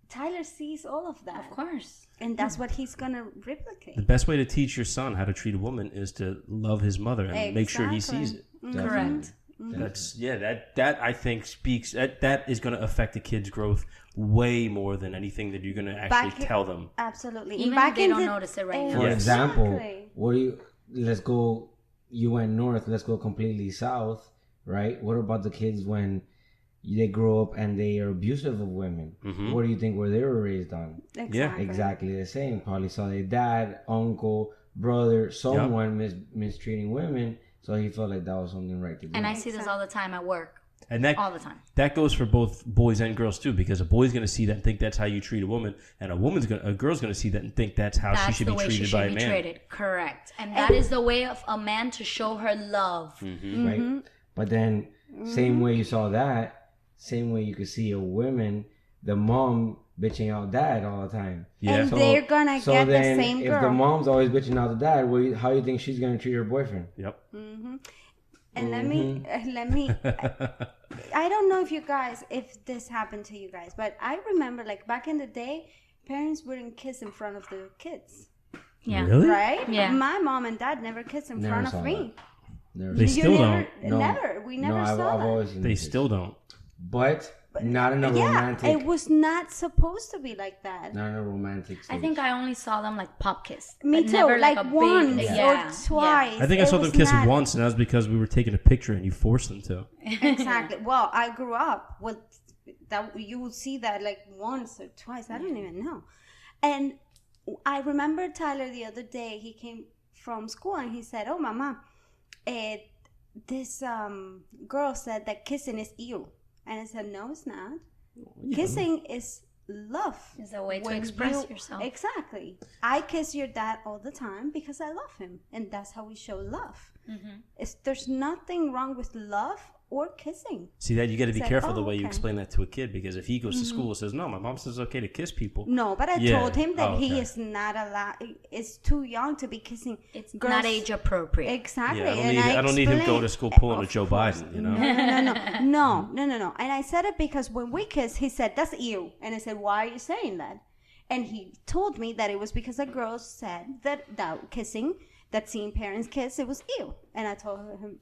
Tyler sees all of that. Of course. And that's what he's gonna replicate. The best way to teach your son how to treat a woman is to love his mother and make sure he sees it. Correct. That's that I think speaks that is going to affect the kid's growth way more than anything that you're going to actually tell them. Absolutely. Even Back if they in don't the- notice it right now. For Yes. example, Exactly. let's go, you went north, let's go completely south, right? What about the kids when they grow up and they are abusive of women? What do you think where they were raised on? Exactly. Exactly the same. Probably saw their dad, uncle, brother, someone mistreating women, so he felt like that was something right to do. And I see this all the time at work. And that All the time. That goes for both boys and girls too, because a boy's going to see that and think that's how you treat a woman, and a girl's going to see that and think that's how she should be treated by a man. Treated. Correct. And that is the way of a man to show her love. Right? But then, same way you saw that, same way you could see a woman, the mom bitching out dad all the time. Yeah. And they're gonna get the then same if girl. the mom's always bitching out the dad, how do you think she's gonna treat her boyfriend? Yep. And let me I don't know if this happened to you guys, but I remember like back in the day, parents wouldn't kiss in front of the kids, Yeah. Really? right? Yeah. My mom and dad never kissed in Never front saw of me. Never. They still don't. Never. We never I've saw that. always seen They this. still don't. But not in a Yeah, romantic. it was not supposed to be like that. Not in a romantic. I think I only saw them like pop kiss. Me but too, never like a once big, or twice. I think I saw It them was kiss not- once, and that was because we were taking a picture and you forced them to. Exactly. Well, I grew up with that. You would see that like once or twice. I don't even know. And I remember Tyler the other day. He came from school and he said, "Oh, mama, this girl said that kissing is ew." And I said, "No, it's not. Kissing is love. It's a way to When express yourself. Exactly. I kiss your dad all the time because I love him, and that's how we show love. There's nothing wrong with love or kissing. See that you got to be It's like, careful the oh, way you okay. explain that to a kid, because if he goes to school and says, "No, my mom says it's okay to kiss people." No, but I Yeah. told him that Oh, he okay. is not allowed. It's too young to be kissing. It's girls. not age appropriate. Exactly. Yeah, And I don't need him explained- going to school pulling a Of Joe course. Biden, you know? No. And I said it because when we kissed, he said, "That's you." And I said, "Why are you saying that?" And he told me that it was because the girls said that kissing, that seeing parents kiss, it was ew. And I told him,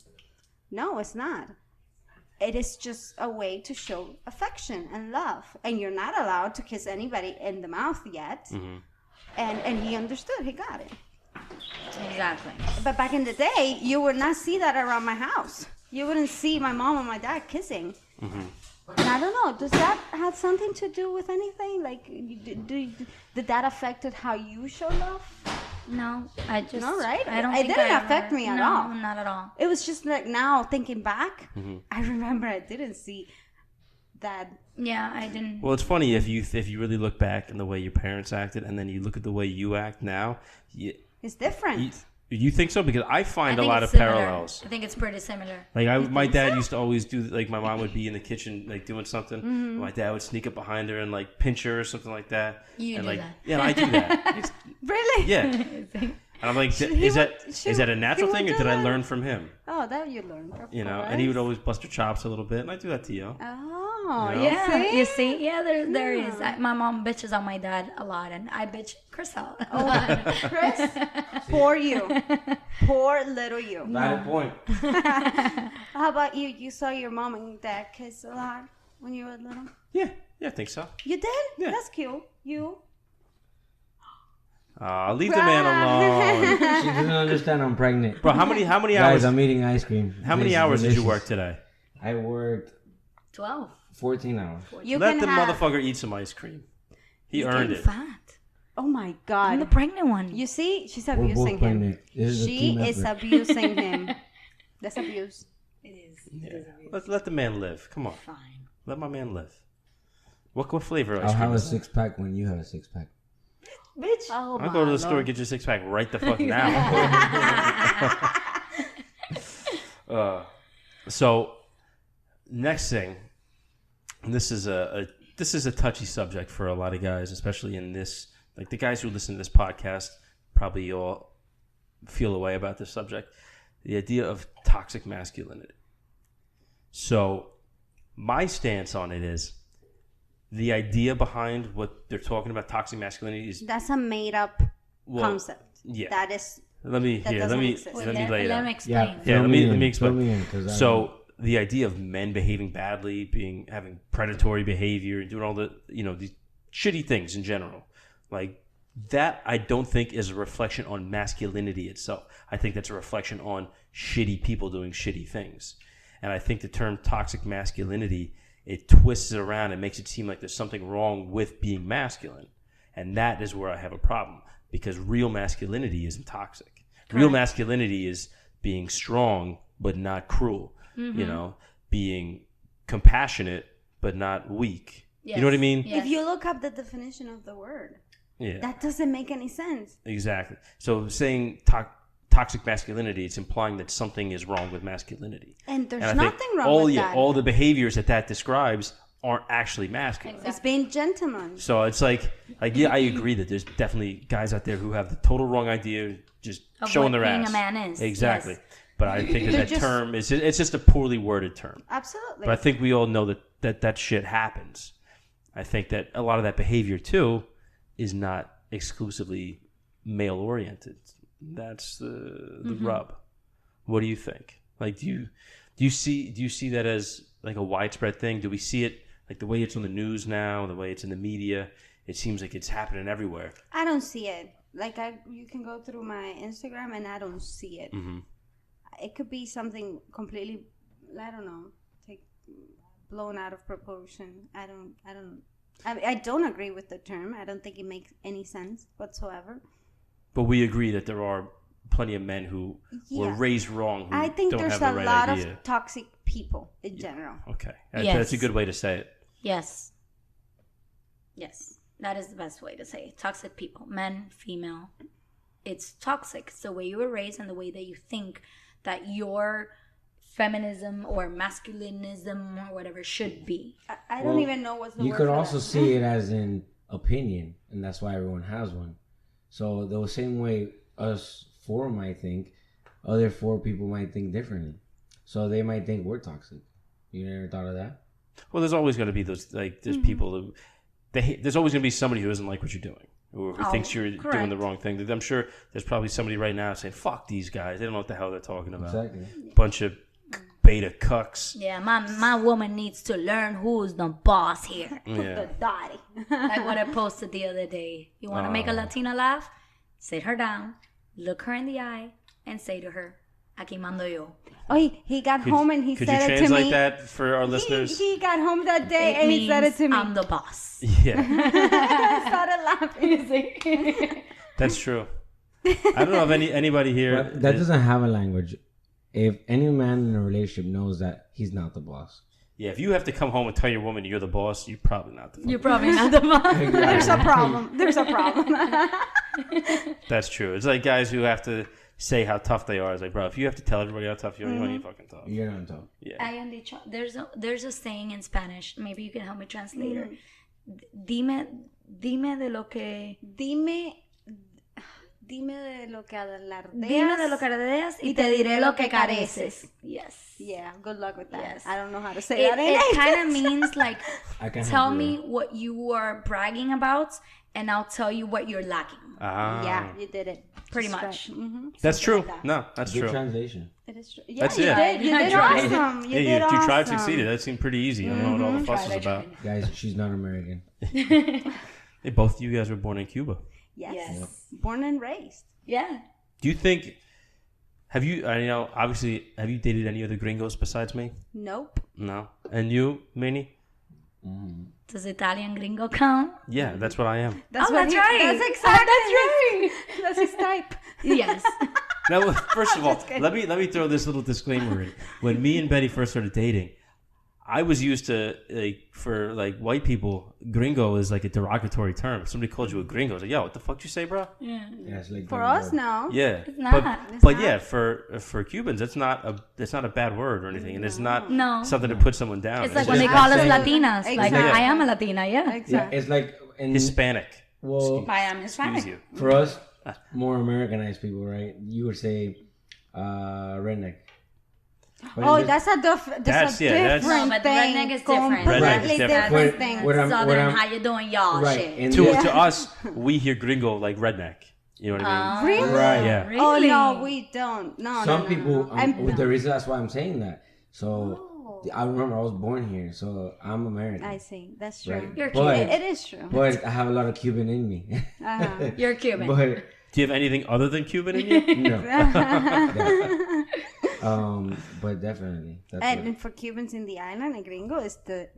"No, it's not. It is just a way to show affection and love. And you're not allowed to kiss anybody in the mouth yet." Mm-hmm. And he understood. He got it. Exactly. But back in the day, you would not see that around my house. You wouldn't see my mom and my dad kissing. Mm-hmm. And I don't know. Does that have something to do with anything? Like, did that affected how you show love? No, I just. No, right? I don't. It think didn't I affect ever- me at no, all. not at all. It was just like now thinking back, Mm-hmm. I remember I didn't see that. Yeah, I didn't. Well, it's funny if you really look back in the way your parents acted, and then you look at the way you act now. It's different. You think so? Because I find a think lot it's of similar. parallels. I think it's pretty similar. Like my dad used to always do, like my mom would be in the kitchen like doing something. Mm-hmm. My dad would sneak up behind her and like pinch her or something like that. You and do like, that. Yeah, I do that. Really? Yeah. And I'm like, He is would- that a he natural would thing, or do did I that? learn from him? Oh, that you learned. Of You know, course. and he would always bust her chops a little bit, and I do that to you. Oh, You know? Yeah, you see? Yeah, there is. Yeah. My mom bitches on my dad a lot, and I bitch Chris out a Oh, lot. Chris, poor you, poor little you. Valid point. How about you? You saw your mom and dad kiss a lot when you were little. Yeah, I think so. You did? Yeah. That's cute. You? Leave the man alone, She doesn't understand I'm pregnant. bro. How many Guys, hours? I'm eating ice cream. How many This is hours did you delicious. work today? I worked 12. 14 hours. You Let can the have. motherfucker eat some ice cream. He He's earned getting it. fat. Oh my I'm the God! pregnant one. You see, she's We're both abusing him. pregnant. This is a She team is effort. abusing him. That's abuse. It is. Yeah. Let the man live. Come on, Fine. let my man live. What flavor ice I'll cream have a is that? 6-pack when you have a 6-pack. Bitch. Oh I'll my go to the store, Lord. get your 6-pack right the fuck now. So, next thing, and this is a touchy subject for a lot of guys, especially in this. Like the guys who listen to this podcast probably all feel a way about this subject. The idea of toxic masculinity. So, my stance on it is the idea behind what they're talking about toxic masculinity is That's a made-up concept. yeah. That is. Let me That doesn't exist. let me lay it Let out. me explain. Yeah, let me Fill explain. me in, 'cause I don't know. So the idea of men behaving badly, having predatory behavior, and doing all the these shitty things in general, like that, I don't think is a reflection on masculinity itself. I think that's a reflection on shitty people doing shitty things, and I think the term toxic masculinity, it twists it around and makes it seem like there's something wrong with being masculine, and that is where I have a problem, because real masculinity isn't toxic. Real masculinity is being strong but not cruel. You know, being compassionate but not weak. You know what I mean? Yes. If you look up the definition of the word, Yeah, that doesn't make any sense. exactly. So saying toxic masculinity, it's implying that something is wrong with masculinity. And there's And I think nothing wrong with that. all the behaviors that describes aren't actually masculine. It's being gentleman. So it's like yeah, I agree that there's definitely guys out there who have the total wrong idea, just Of showing what their being ass. a man is, Exactly. yes. But I think that Just- term is it's just a poorly worded term. Absolutely. But I think we all know that shit happens. I think that a lot of that behavior too is not exclusively male oriented. That's the rub. What do you think? Like, do you see that as like a widespread thing? Do we see it like the way it's on the news now, the way it's in the media? It seems like it's happening everywhere. I don't see it. Like you can go through my Instagram and I don't see it. Mm-hmm. It could be something completely, I don't know, blown out of proportion. I don't agree with the term. I don't think it makes any sense whatsoever. But we agree that there are plenty of men who were Yeah. raised wrong. Who I think don't there's have the a right lot idea. of toxic people in general. Okay, Yes. that's a good way to say it. Yes. Yes. That is the best way to say it. Toxic people, men, female. It's toxic. It's the way you were raised and the way that you think that your feminism or masculinism or whatever should be. I don't even know what's the You word could for also that. see it as an opinion, and that's why everyone has one. So the same way us four might think, other four people might think differently. So they might think we're toxic. You never thought of that? Well, there's always going to be those, like, there's people who, there's always going to be somebody who doesn't like what you're doing, or who thinks you're doing correct. the wrong thing. I'm sure there's probably somebody right now saying, fuck these guys. They don't know what the hell they're talking about. Exactly. Bunch of beta cucks. Yeah, my woman needs to learn who's the boss here. Yeah. The daddy. Like what I posted the other day. You want to make a Latina laugh? Sit her down, look her in the eye, and say to her, "Aquí mando yo." Oh, he got home and he Could said you it to me. translate that for our listeners? He got home that day It and he means said it to me. I'm the boss. Yeah, I started laughing. that's true. I don't know if anybody here... But that doesn't have a language. If any man in a relationship knows that he's not the boss. Yeah, if you have to come home and tell your woman you're the boss, you're probably not the You're probably not the boss. There's a problem. There's a problem. That's true. It's like guys who have to say how tough they are. It's like, bro, if you have to tell everybody how tough you are, you ain't fucking tough. You're not tough. Yeah. I am the there's a saying in Spanish. Maybe you can help me translate it. Dime de lo que Dime de lo que alardeas. Dime de lo que deseas y te diré lo que careces. Yes. Yeah, good luck with that. Yes. I don't know how to say that in It English. kind of means like, I can tell help you me there. what you are bragging about, and I'll tell you what you're lacking. Yeah, you did it. Pretty Just much. right. Mm-hmm. That's true. that. No, that's Good true. translation. It is true. Yeah, That's you it. did. You I did tried. awesome. You Yeah, did you tried, awesome. succeeded. That seemed pretty easy. I don't know what all the fuss was about. Guys, she's not American. Hey, both of you guys were born in Cuba. Yes. Yes. Born and raised. Yeah. Do you think... Have you... I know, obviously, have you dated any other gringos besides me? Nope. No. And you, Minnie? Does Italian gringo count? Yeah, that's what I am. That's Oh, what that's he, right. That's exactly. That's right. That's his type. Yes. Now, first of all, let me throw this little disclaimer in. When me and Betty first started dating, I was used to, like, for like white people, gringo is like a derogatory term. If somebody called you a gringo, it's like, yo, what the fuck you say, bro? Yeah. Yeah, it's like For the us, word. no. Yeah, not. but yeah, for Cubans, it's not a bad word or anything, and it's not No. something to put someone down. It's like when they call us Latinas. Like, Exactly. I am a Latina, yeah. Yeah, Exactly. it's like in, Hispanic. well, I am Hispanic. Excuse you. for us, more Americanized people, right? You would say redneck. But Oh, in this- that's a That's- yeah, that's- different No, but thing. redneck is different. Completely Redneck is different. different What- thing. what I'm- Southern, how you doing, y'all? right. Shit. in To this- to us, we hear gringo like redneck. You know what I mean? Really? Right. Yeah. Really? Oh no, we don't. No, Some no, no, people, no. I'm- the reason that's why I'm saying that. So Oh. I remember I was born here, so I'm American. I see. That's true. Right. You're But- Cuban. It is true. But I have a lot of Cuban in me. Uh-huh. You're Cuban. But Do you have anything other than Cuban in you? no. But definitely. That's And what, for Cubans in the island, a gringo is the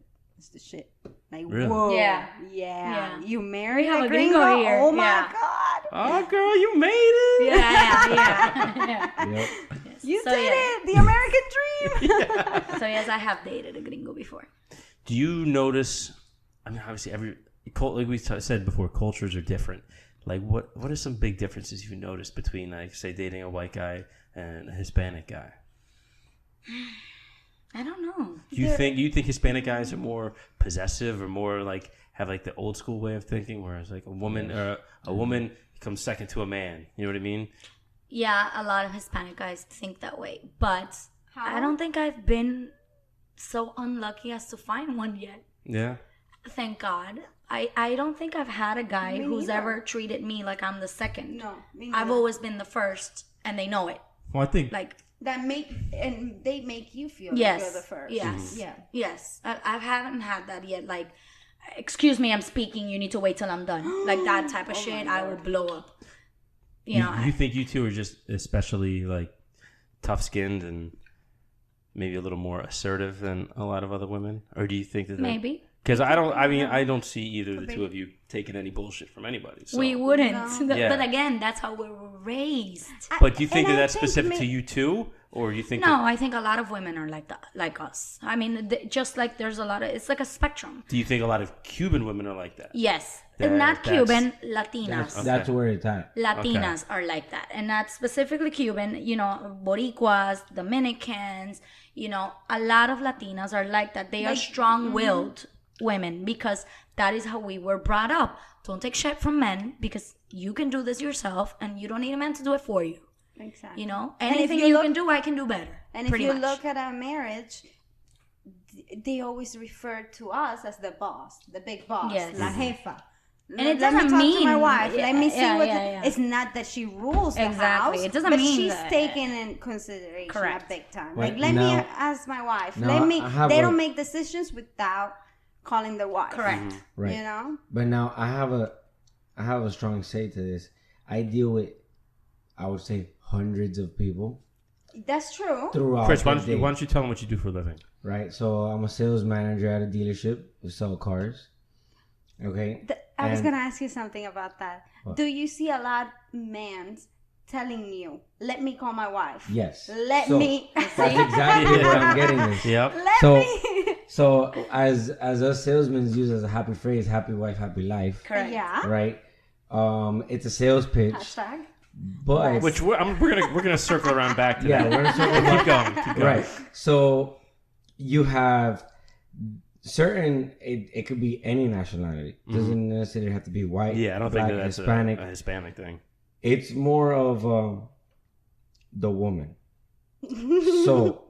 shit. Like Really? whoa, Yeah. yeah. Yeah. You marry have a a gringo? gringo here. Oh my Yeah. god, Oh, girl, you made it. Yeah. yep. you So, did yeah. it! The American dream. So yes, I have dated a gringo before. Do you notice? I mean, obviously, like we said before, cultures are different. Like, what are some big differences you've noticed between, like, say, dating a white guy and a Hispanic guy? I don't know. Do you think Hispanic guys are more possessive or more like have like the old school way of thinking, whereas like a woman comes second to a man? You know what I mean? Yeah, a lot of Hispanic guys think that way, but I don't think I've been so unlucky as to find one yet. Yeah. Thank God. I don't think I've had a guy Me who's neither. ever treated me like I'm the second. No, me I've neither. always been the first, and they know it. Well, I think Like, they make you feel yes, like you're the first. yes, Yeah. yes. I haven't had that yet. Like, excuse me, I'm speaking. You need to wait till I'm done. Like that type of shit, I would blow up. You know, you think you two are just especially like tough skinned and maybe a little more assertive than a lot of other women, or do you think that maybe Because I don't see either of the two of you taking any bullshit from anybody. So. we wouldn't. Yeah. But again, that's how we were raised. But do you think And that I that's think specific to you too, Or you think? No, I think a lot of women are like that, like us. I mean, just like there's a lot of, it's like a spectrum. Do you think a lot of Cuban women are like that? Yes, That- not that's- Cuban, Latinas. That's where it's at. Latinas are like that, and not specifically Cuban. You know, Boricuas, Dominicans. You know, a lot of Latinas are like that. They are strong-willed women because that is how we were brought up. Don't take shit from men because you can do this yourself, and you don't need a man to do it for you. Exactly. You know, And if anything you you look- can do, I can do better. And if pretty you much. look at our marriage, they always refer to us as the boss, the big boss, Yes. la jefa. And it Let me doesn't talk to mean- my wife. Let me see yeah, what. yeah. It's not that she rules the Exactly. house. It doesn't but mean she's that. taken in consideration Correct. a big time. But Like let me now- ask my wife. now Let me. I have They a- don't make decisions without calling the wife. Correct. Right. You know. But now I have a strong say to this. I deal with, I would say, hundreds of people That's true. throughout Chris, why the day, don't you tell them what you do for a living? right? So I'm a sales manager at a dealership. We sell cars. Okay. I was And- gonna ask you something about that. What? Do you see a lot men telling you, "Let me call my wife"? Yes. Let So, me. That's exactly what I'm getting this. Yep. Let So, me. so as us salesmen use as a happy phrase, "Happy wife, happy life," Correct. Yeah. right? It's a sales pitch, Hashtag. but Which we're gonna circle around back to yeah, that. we're gonna circle Keep back. going. Keep going. Right. So you have certain. It could be any nationality. Doesn't necessarily have to be white. Yeah, I don't black, think that's Hispanic. a Hispanic thing. It's more of the woman. So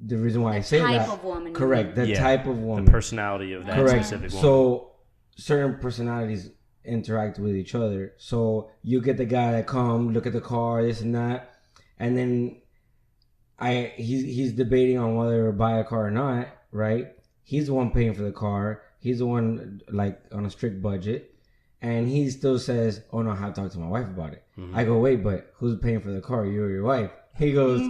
the reason why I say type that, of woman you correct? The Yeah. type of woman, The personality of that correct. specific woman. So certain personalities interact with each other. So you get the guy that come look at the car, this and that, and then he's debating on whether to buy a car or not, right? He's the one paying for the car. He's the one like on a strict budget, and he still says, "Oh no, I have to talk to my wife about it." I go, "Wait, but who's paying for the car? You or your wife?" He goes,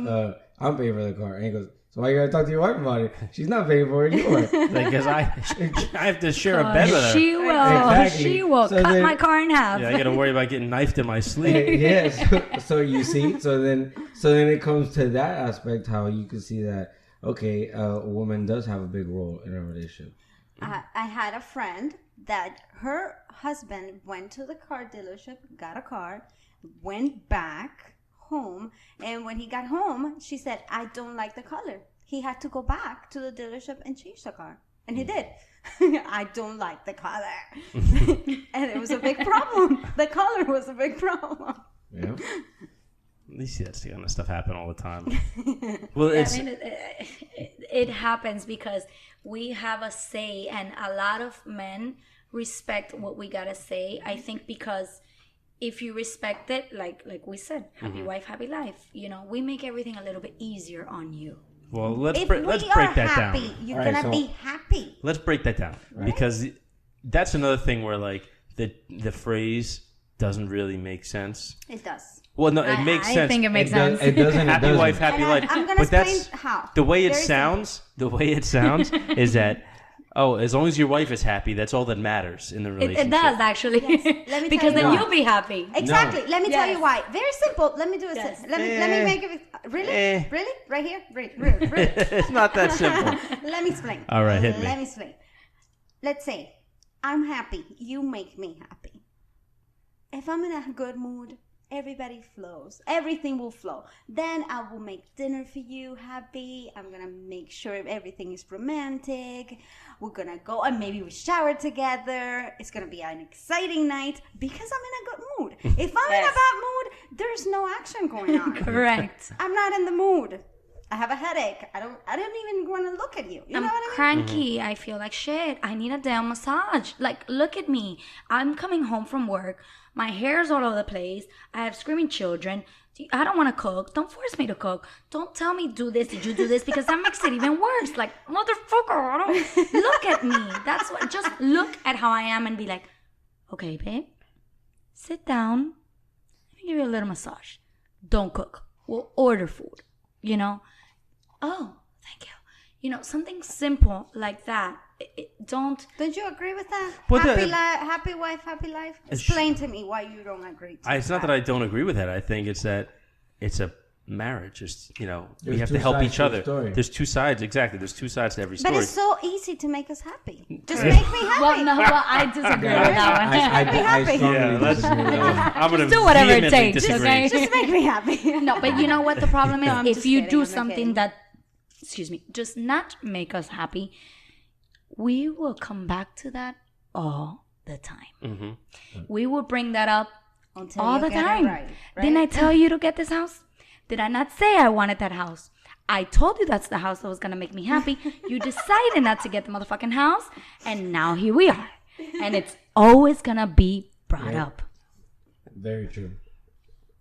"I'm paying for the car," and he goes, "So why you gotta talk to your wife about it? She's not paying for it, you are." Because I have to share a bed with her. She will. Exactly. She will So cut then- my car in half. Yeah, I got to worry about getting knifed in my sleep. Yes. So you see, so then it comes to that aspect, how you can see that, okay, a woman does have a big role in a relationship. I had a friend that her husband went to the car dealership, got a car, went back home, and when he got home, she said, "I don't like the color." He had to go back to the dealership and change the car, and he did. "I don't like the color," and it was a big problem. The color was a big problem. Yeah. You see that kind of stuff happen all the time. Well, it's I mean, it happens because we have a say, and a lot of men respect what we gotta say. I think because if you respect it, like we said, happy wife, happy life. You know, we make everything a little bit easier on you. well. Let's If break we that are down. happy, you're All right, gonna so- be happy. Let's break that down because that's another thing where like the phrase doesn't really make sense. It does. Well, no, it makes I sense. think it makes It does, sense. it doesn't. Happy it doesn't. wife, happy And life. I'm gonna But explain that's how. the way it Very sounds. The way it sounds is that as long as your wife is happy, that's all that matters in the relationship. It does actually, Yes. Let me because tell then you you'll be happy. Exactly. Let me tell Yes. you why. Very simple. Let me do it. Yes. Let me make it. Really? Eh. Really? Right here? Really? It's not that simple. Let me explain. All right, hit me. Let me explain. Let's say I'm happy. You make me happy. If I'm in a good mood, everybody flows. Everything will flow. Then I will make dinner for you happy. I'm going to make sure everything is romantic. We're going to go and maybe we shower together. It's going to be an exciting night because I'm in a good mood. If I'm in a Yes. bad mood, there's no action going on. Correct. I'm not in the mood. I have a headache. I don't even want to look at you. You I'm know what I mean? cranky. I feel like shit. I need a damn massage. Like, look at me. I'm coming home from work. My hair's all over the place. I have screaming children. I don't want to cook. Don't force me to cook. Don't tell me do this. Did you do this? Because that makes it even worse. Like, motherfucker, I don't look at me. That's what. Just look at how I am and be like, okay, babe, sit down. Let me give you a little massage. Don't cook. We'll order food. You know. Oh, thank you. You know, something simple like that. Don't. Don't you agree with that? Well, Happy wife, happy life. Explain to me why you don't agree. It's not that I don't agree with that. I think it's that it's a marriage. Just we There's have two to help sides each to the other. story. There's two sides, exactly. There's two sides to every story. But it's so easy to make us happy. Just make me happy. Well, no, I disagree with that one. I strongly Yeah, let's- disagree with that. I'm gonna do whatever it vehemently takes, disagree. okay? Just make me happy. No, but you know what the problem is? I'm If just you kidding, do I'm something kidding. that, does not make us happy, we will come back to that all the time. Mm-hmm. We will bring that up Until all you the get it time. right, Didn't I right? tell you to get this house? Did I not say I wanted that house? I told you that's the house that was gonna make me happy. You decided not to get the motherfucking house, and now here we are. And it's always gonna be brought up. Very true.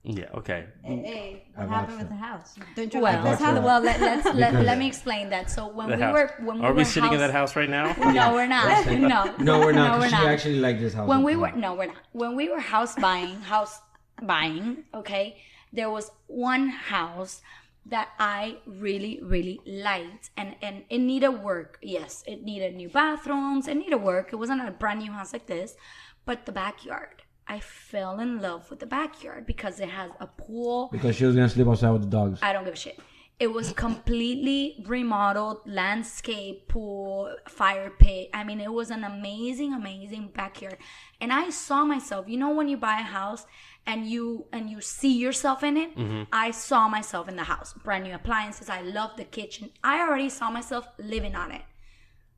Yeah. Okay. Hey, I what watched happened with that. the house? Don't you Well, like this watched house? that. well, let me explain that. So when The we house. were when we Are were we sitting in that house right now? No, we're not. No, No, we're not. No, 'Cause we're she not. actually liked this house. When we were we're not. When we were house buying, okay, there was one house that I really, really liked, and it needed work. Yes, it needed new bathrooms. It needed work. It wasn't a brand new house like this, but the backyard. I fell in love with the backyard because it has a pool. Because she was gonna sleep outside with the dogs. I don't give a shit. It was completely remodeled, landscape, pool, fire pit. I mean, it was an amazing, amazing backyard. And I saw myself, when you buy a house and you see yourself in it, I saw myself in the house. Brand new appliances. I love the kitchen. I already saw myself living on it.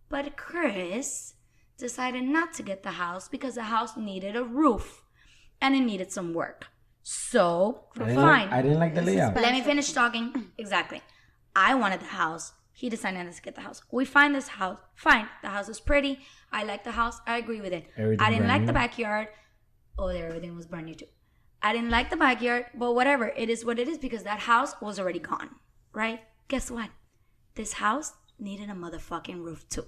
But Chris decided not to get the house because the house needed a roof and it needed some work. So, fine. I didn't like the layout. Let me finish talking. Exactly. I wanted the house. He decided not to get the house. We find this house. Fine. The house is pretty. I like the house. I agree with it. Everything I didn't brand like the new? backyard. Oh, there, everything was brand new too. I didn't like the backyard, but whatever. It is what it is because that house was already gone. Right? Guess what? This house needed a motherfucking roof too.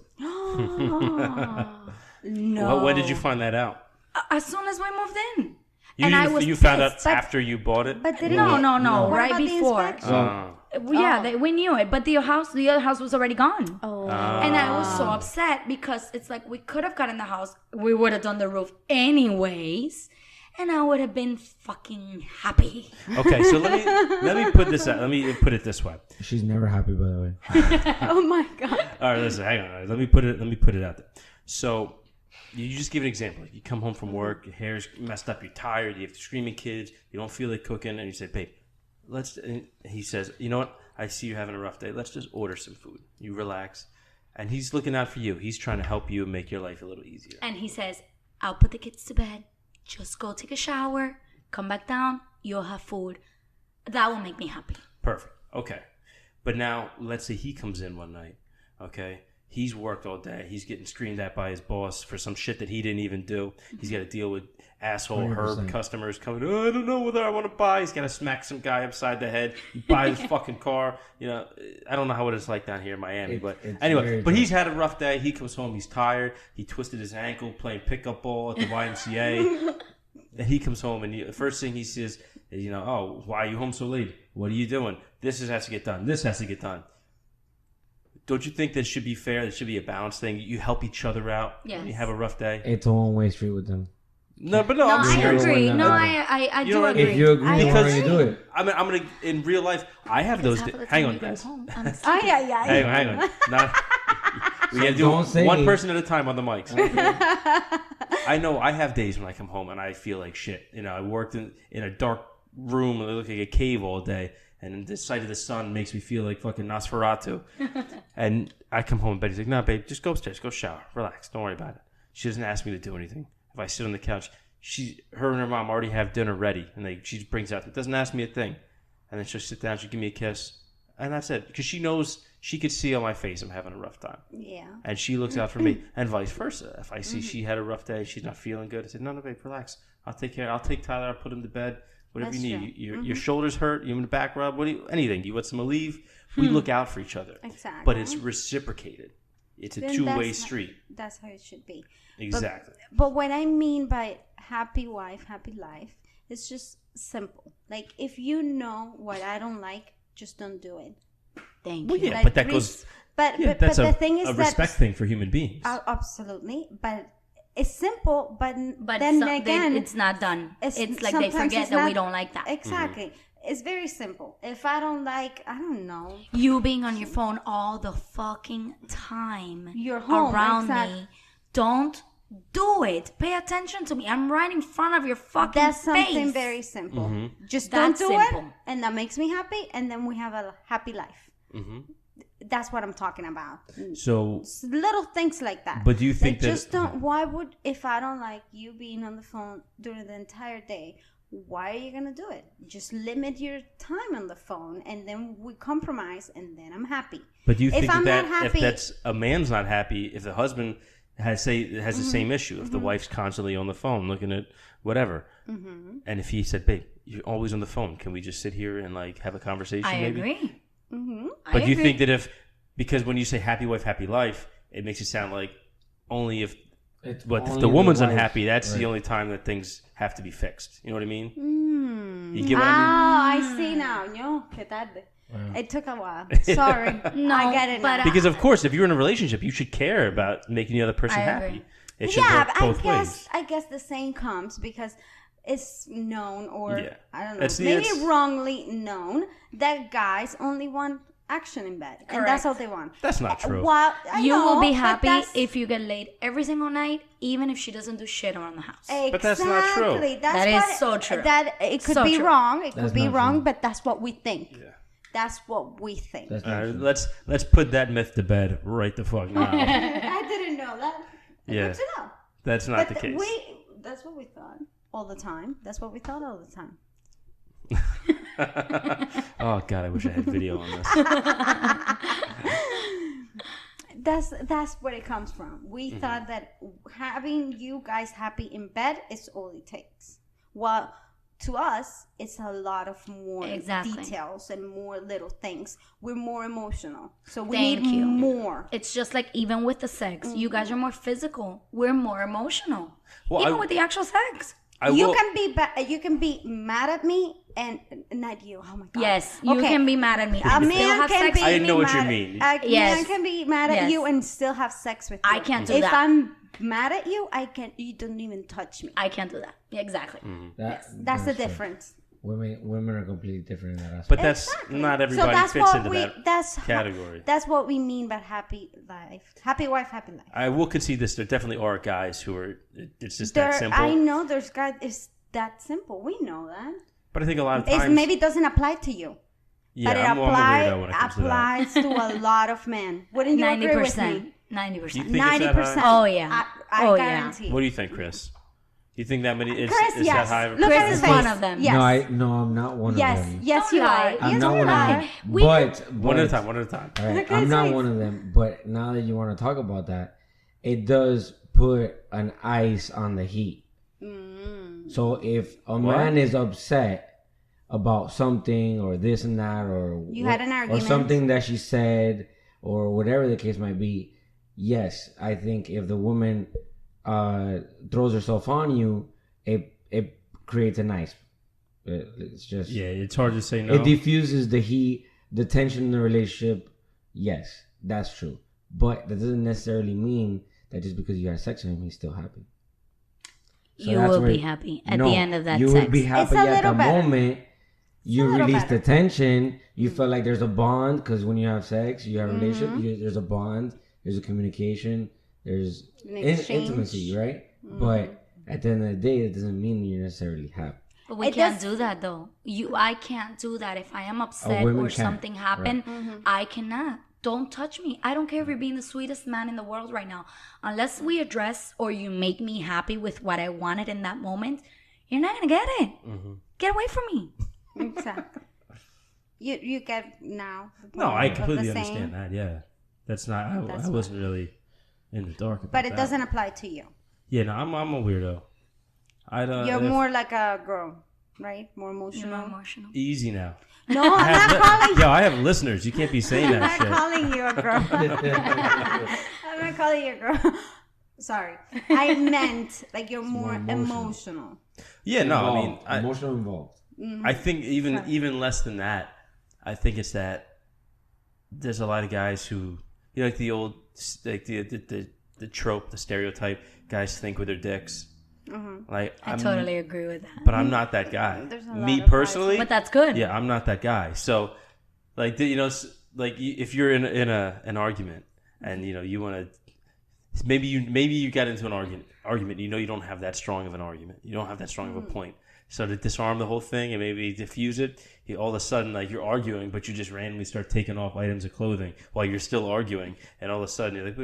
No. When did you find that out? As soon as we moved in. You, And I you, was you found out pissed, but- after you bought it? But didn't No, you- no. What Right about the before. inspection? We knew it, but the other house was already gone. Oh. And I was so upset because it's like we could have gotten the house. We would have done the roof anyways. And I would have been fucking happy. Okay, so let me put this out. Let me put it this way. She's never happy, by the way. Oh my god. All right, listen, hang on. Let me put it out there. So you just give an example. You come home from work, your hair's messed up, you're tired, you have screaming kids, you don't feel like cooking, and you say, babe, and he says, you know what? I see you're having a rough day. Let's just order some food. You relax. And he's looking out for you. He's trying to help you and make your life a little easier. And he says, I'll put the kids to bed. Just go take a shower. Come back down. You'll have food. That will make me happy. Perfect. Okay. But now, let's say he comes in one night, okay? He's worked all day. He's getting screamed at by his boss for some shit that he didn't even do. He's got to deal with asshole 100%. Herb customers coming, I don't know whether I want to buy. He's got to smack some guy upside the head, buy his fucking car. I don't know how it is like down here in Miami. But it's anyway, very but tough. he's had a rough day. He comes home. He's tired. He twisted his ankle playing pickup ball at the YMCA. And he comes home, and the first thing he says is, oh, why are you home so late? What are you doing? This has to get done. This has to get done. Don't you think that should be fair? That should be a balanced thing. You help each other out when you Yes. have a rough day. It's a one-way street with them. No, I'm No, I serious. agree. Everyone No, knows. I You do know, agree. If you agree, why Because- don't you do it? I'm gonna in real life. I have those. Half of the Hang time on, you get guys. home, Ay, ay, ay. Hang on. We gotta do don't say one it. person at a time on the mics. I know I have days when I come home and I feel like shit. I worked in a dark room and it looked like a cave all day, and the sight of the sun makes me feel like fucking Nosferatu. And I come home and Betty's like, "No, babe, just go upstairs, go shower, relax, don't worry about it." She doesn't ask me to do anything. If I sit on the couch, her and her mom already have dinner ready, and she brings out. It doesn't ask me a thing, and then she'll sit down, she'll give me a kiss, and that's it. Because she knows she could see on my face I'm having a rough time. Yeah. And she looks out for me, and vice versa. If I see she had a rough day, she's not feeling good, I said, no, babe, relax. I'll take care. I'll take Tyler. I'll put him to bed. Whatever That's you need. true. Your shoulders hurt. You want a back rub? Anything. You want some Aleve? We look out for each other. Exactly. But it's reciprocated. It's a Then two-way that's street. That's how it should be. Exactly. But what I mean by happy wife, happy life, it's just simple. Like, if you know what I don't like, just don't do it. Thank Well, you. yeah, Like, but that goes. But That's the thing is a that respect thing for human beings. absolutely. But it's simple. But But then some- again, it's not done. It's like they sometimes forget it's that we not- don't like that. Exactly. it's very simple. If I don't like, I don't know, You being on your phone all the fucking time. You're home, around exact- me. Don't do it. Pay attention to me. I'm right in front of your fucking that's something face. very simple. Just That's don't do it, simple. and that makes me happy, and then we have a happy life. That's what I'm talking about. So, Little things like that. But do you think that- just don't? Why would, if I don't like you being on the phone during the entire day, why are you gonna do it? Just limit your time on the phone, and then we compromise, and then I'm happy. but do you think if I'm that not happy, if that's a man's not happy, if the husband has the same issue, if the wife's constantly on the phone looking at whatever, and if he said, "Babe, you're always on the phone. Can we just sit here and like have a conversation?" I maybe? agree. But do you think that because when you say happy wife, happy life, it makes it sound like only if It's but if only the woman's wife. unhappy, that's the Right. only time that things have to be fixed. You know what I mean? You get what I I see now. No, que tarde. It took a while. Sorry. No, I get it but now. mean? Because of course, if you're in a relationship, you should care about making the other person I happy. agree. It should Yeah, work but both I ways. guess the same comes because it's known, or Yeah. I don't know, It's- maybe it's- wrongly known that guys only want action in bed, and that's Correct. all they want. That's not true. Well, I You know, will be but happy that's- if you get laid every single night, even if she doesn't do shit around the house. But that's not true. Exactly. That's That is what- so true. That it could So be true. wrong. It That's could be not wrong, true. but that's what we think. Yeah. That's what we think. That's All not right, true. let's put that myth to bed right the fuck now. I didn't know that. Yeah. Good to know. That's not the case. That's what we thought all the time. That's what we thought all the time. Oh god, I wish I had video on this. That's where it comes from. We thought that having you guys happy in bed is all it takes. Well, to us, it's a lot of more Exactly. details and more little things. We're more emotional, so we Thank need you. more. It's just like even with the sex, you guys are more physical. We're more emotional. Well, even I- with the actual sex. You can be mad at me and not you. Oh my god. Yes, you Okay. can be mad at me. A and still man have can sex. be. I know what you mad- mean. A Yes. man can be mad at Yes. you and still have sex with you. I can't do if that. I'm mad at you, I can. You don't even touch me. I can't do that. Yeah, exactly. That's the true. difference. Women are completely different in that aspect. But that's not everybody so that's fits what into that that's category. That's what we mean by happy life, happy wife, happy life. I will concede this. There definitely are guys who are. It's just that simple. I know there's guys. It's that simple. We know that. But I think a lot of It's times, maybe doesn't apply to you. yeah, But it I'm a weirdo when it comes to that. applies to a lot of men. Wouldn't you agree with me? 90%. You 90%. think it's that 90%. high? Oh, yeah. I Oh, yeah. guarantee. What do you think, Chris? Do you think that many? Is Chris, that yes. high? Of a Look at Chris his is face. one of them. Yes. No, I'm not one yes. of them. Yes, Don't you lie. are. I'm Yes, not you one of are. them. We- But One at a time. One at a time. All right, Look at I'm his not face. one of them. But now that you want to talk about that, it does put an ice on the heat. So if a man is upset about something or this and that, or You had an or argument. something that she said, or whatever the case might be, yes, I think if the woman throws herself on you, it creates an ice. It's just Yeah, it's hard to say no. it diffuses the heat, the tension in the relationship. Yes, that's true. But that doesn't necessarily mean that just because you had sex with him, he's still happy. So You that's will where- be happy at No, the end of that you sex. would be happy a at little the better. moment. You a little release better. the tension. You feel like there's a bond because when you have sex, you have a Mm-hmm. relationship. There's a bond. There's a communication. There's An exchange. intimacy, right? Mm-hmm. But at the end of the day, it doesn't mean you're necessarily happy. But we It can't does- do that though. I can't do that. If I am upset women or can, something happened, Mm-hmm. I cannot. Don't touch me. I don't care if you're being the sweetest man in the world right now. Unless we address or you make me happy with what I wanted in that moment, you're not gonna get it. Get away from me. Exactly. You get now. the No, point I of the completely saying, understand that. Yeah, that's not. I wasn't really in the dark about But it that. doesn't apply to you. Yeah, no, I'm a weirdo. I don't. You're more like a girl, right? More You're emotional. more emotional. easy now. No, I'm not calling. Yo, I have listeners. You can't be saying I'm that not shit. calling you a girl. I'm not calling you a girl. Sorry, I meant like you're more emotional. Yeah, no, I mean, Involved. Emotional involved. I think even less than that. I think it's that there's a lot of guys who, you know, like the old, like the trope, the stereotype. Guys think with their dicks. Like I totally agree with that. but I'm not that guy. There's a Me lot of personally, But that's good. yeah, I'm not that guy. So, like, you know, like if you're in an argument and you want to, maybe you got into an argument. You don't have that strong of an argument. You don't have that strong of a point. So to disarm the whole thing and maybe diffuse it, all of a sudden, like, you're arguing, but you just randomly start taking off items of clothing while you're still arguing, and all of a sudden you're like,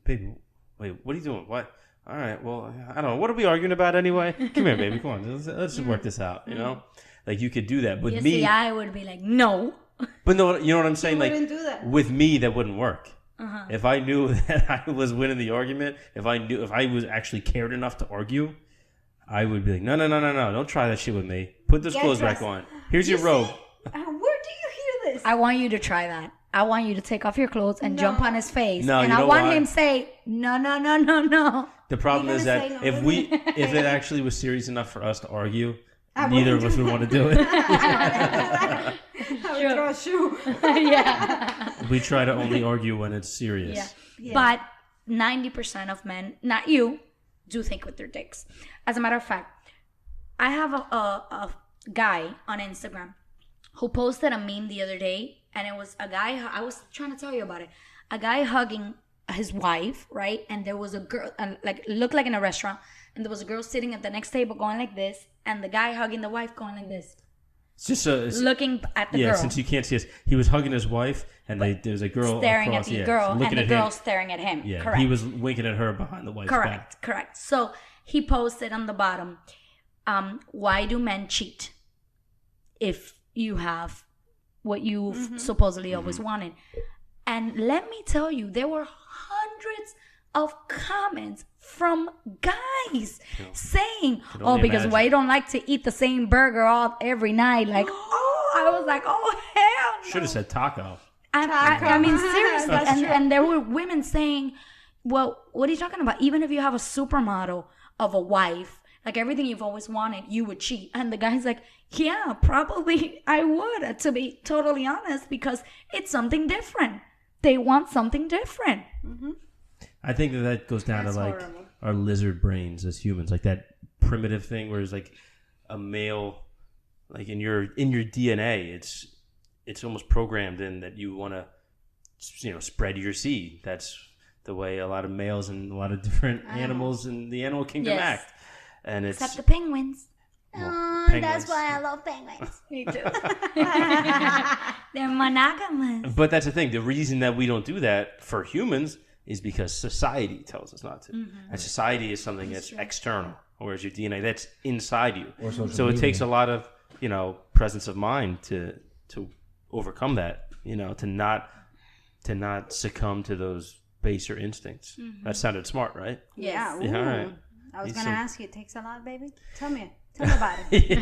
baby, wait, what are you doing? What? All right, well, I don't know. What are we arguing about anyway? Come here, baby. Come on. Let's just work this out, Like, you could do that. With me, I would be like, no. But no, you know what I'm saying? Like, wouldn't do that. with me, that wouldn't work. If I knew that I was winning the argument, if I was actually cared enough to argue, I would be like, no, don't try that shit with me. Put those clothes back on. Here's your robe. Where do you hear this? I want you to try that. I want you to take off your clothes and jump on his face. No, and you I know want why? him to say, no. The problem is gonna that say no. if it actually was serious enough for us to argue, neither of us would want to do it. I would throw a shoe. Yeah. We try to only argue when it's serious. Yeah. But 90% of men, not you, do think with their dicks. As a matter of fact, I have a guy on Instagram who posted a meme the other day, and it was a guy, I was trying to tell you about it, a guy hugging his wife, right? And there was a girl, like, looked like in a restaurant, and there was a girl sitting at the next table going like this, and the guy hugging the wife going like this. It's just looking at the yeah, girl. since you can't see us, he was hugging his wife, and there's a girl staring across, at the girl, and looking the at girl him. staring at him. Yeah, correct. he was winking at her behind the wife's back. Correct. So he posted on the bottom, why do men cheat if you have what you've supposedly always wanted? And let me tell you, there were hundreds of comments from guys saying, "Oh, only because imagine. why you don't like to eat the same burger every night?" Like, I was like, "Oh hell no!" Should have said taco. I mean, seriously. That's true. And there were women saying, well, what are you talking about? Even if you have a supermodel of a wife, like everything you've always wanted, you would cheat. And the guy's like, yeah, probably I would, to be totally honest, because it's something different. They want something different. I think that goes down to like our lizard brains as humans, like that primitive thing where it's like a male, like in your DNA, it's almost programmed in that you want to, spread your seed. That's the way a lot of males and a lot of different animals in the animal kingdom Yes. act. And it's Except the penguins. penguins. That's why I love penguins. Me too. They're monogamous. But that's the thing. The reason that we don't do that for humans is because society tells us not to. And society is something that's external, whereas your DNA, that's inside you. So it takes a lot of, presence of mind to overcome that, to not succumb to those baser instincts. That sounded smart, right? Yeah. Yeah, all right. I was Need gonna some- ask you, it takes a lot, baby? Tell me about it. It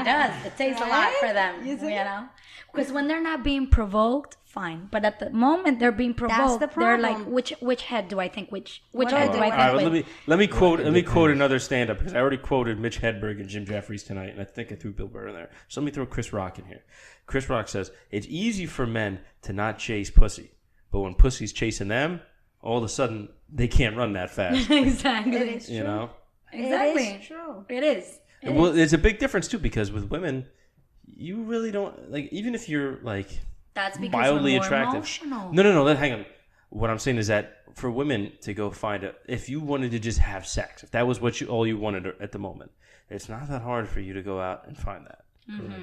does. It takes a lot for them, You see? Because when they're not being provoked, fine. But at the moment they're being provoked, the they're like, problem. which head do I think? Which What head do do I I do? think? All right, with? let me quote another stand-up, because I already quoted Mitch Hedberg and Jim Jeffries tonight, and I think I threw Bill Burr in there. So let me throw Chris Rock in here. Chris Rock says, it's easy for men to not chase pussy, but when pussy's chasing them, all of a sudden they can't run that fast. Exactly. It is true. Exactly. It is true. It is. Well, it's a big difference too, because with women, you really don't, like, even if you're like That's because mildly we're more attractive. emotional. No, hang on. What I'm saying is that for women to go find if you wanted to just have sex, if that was all you wanted at the moment, it's not that hard for you to go out and find that.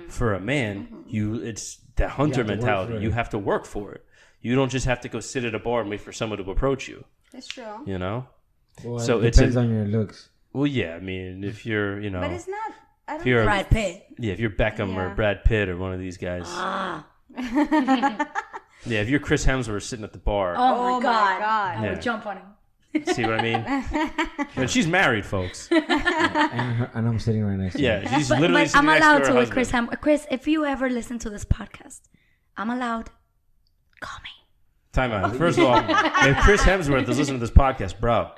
For a man, it's the hunter have to work mentality. for it. You have to work for it. You don't just have to go sit at a bar and wait for someone to approach you. It's true. Well, So it it's depends on your looks. Well, yeah. I mean, if you're, But it's not. I don't if you're Brad Pitt. if you're Beckham or Yeah. Brad Pitt or one of these guys. Yeah, if you're Chris Hemsworth sitting at the bar. Oh, my God. God. I Yeah. would jump on him. See what I mean? But she's married, folks. And I'm sitting right next to you. Yeah, she's But literally I'm sitting next allowed to to her with Chris husband. Chris, if you ever listen to this podcast, I'm allowed. Call me. Time out. First of all, if Chris Hemsworth is listening to this podcast, bro,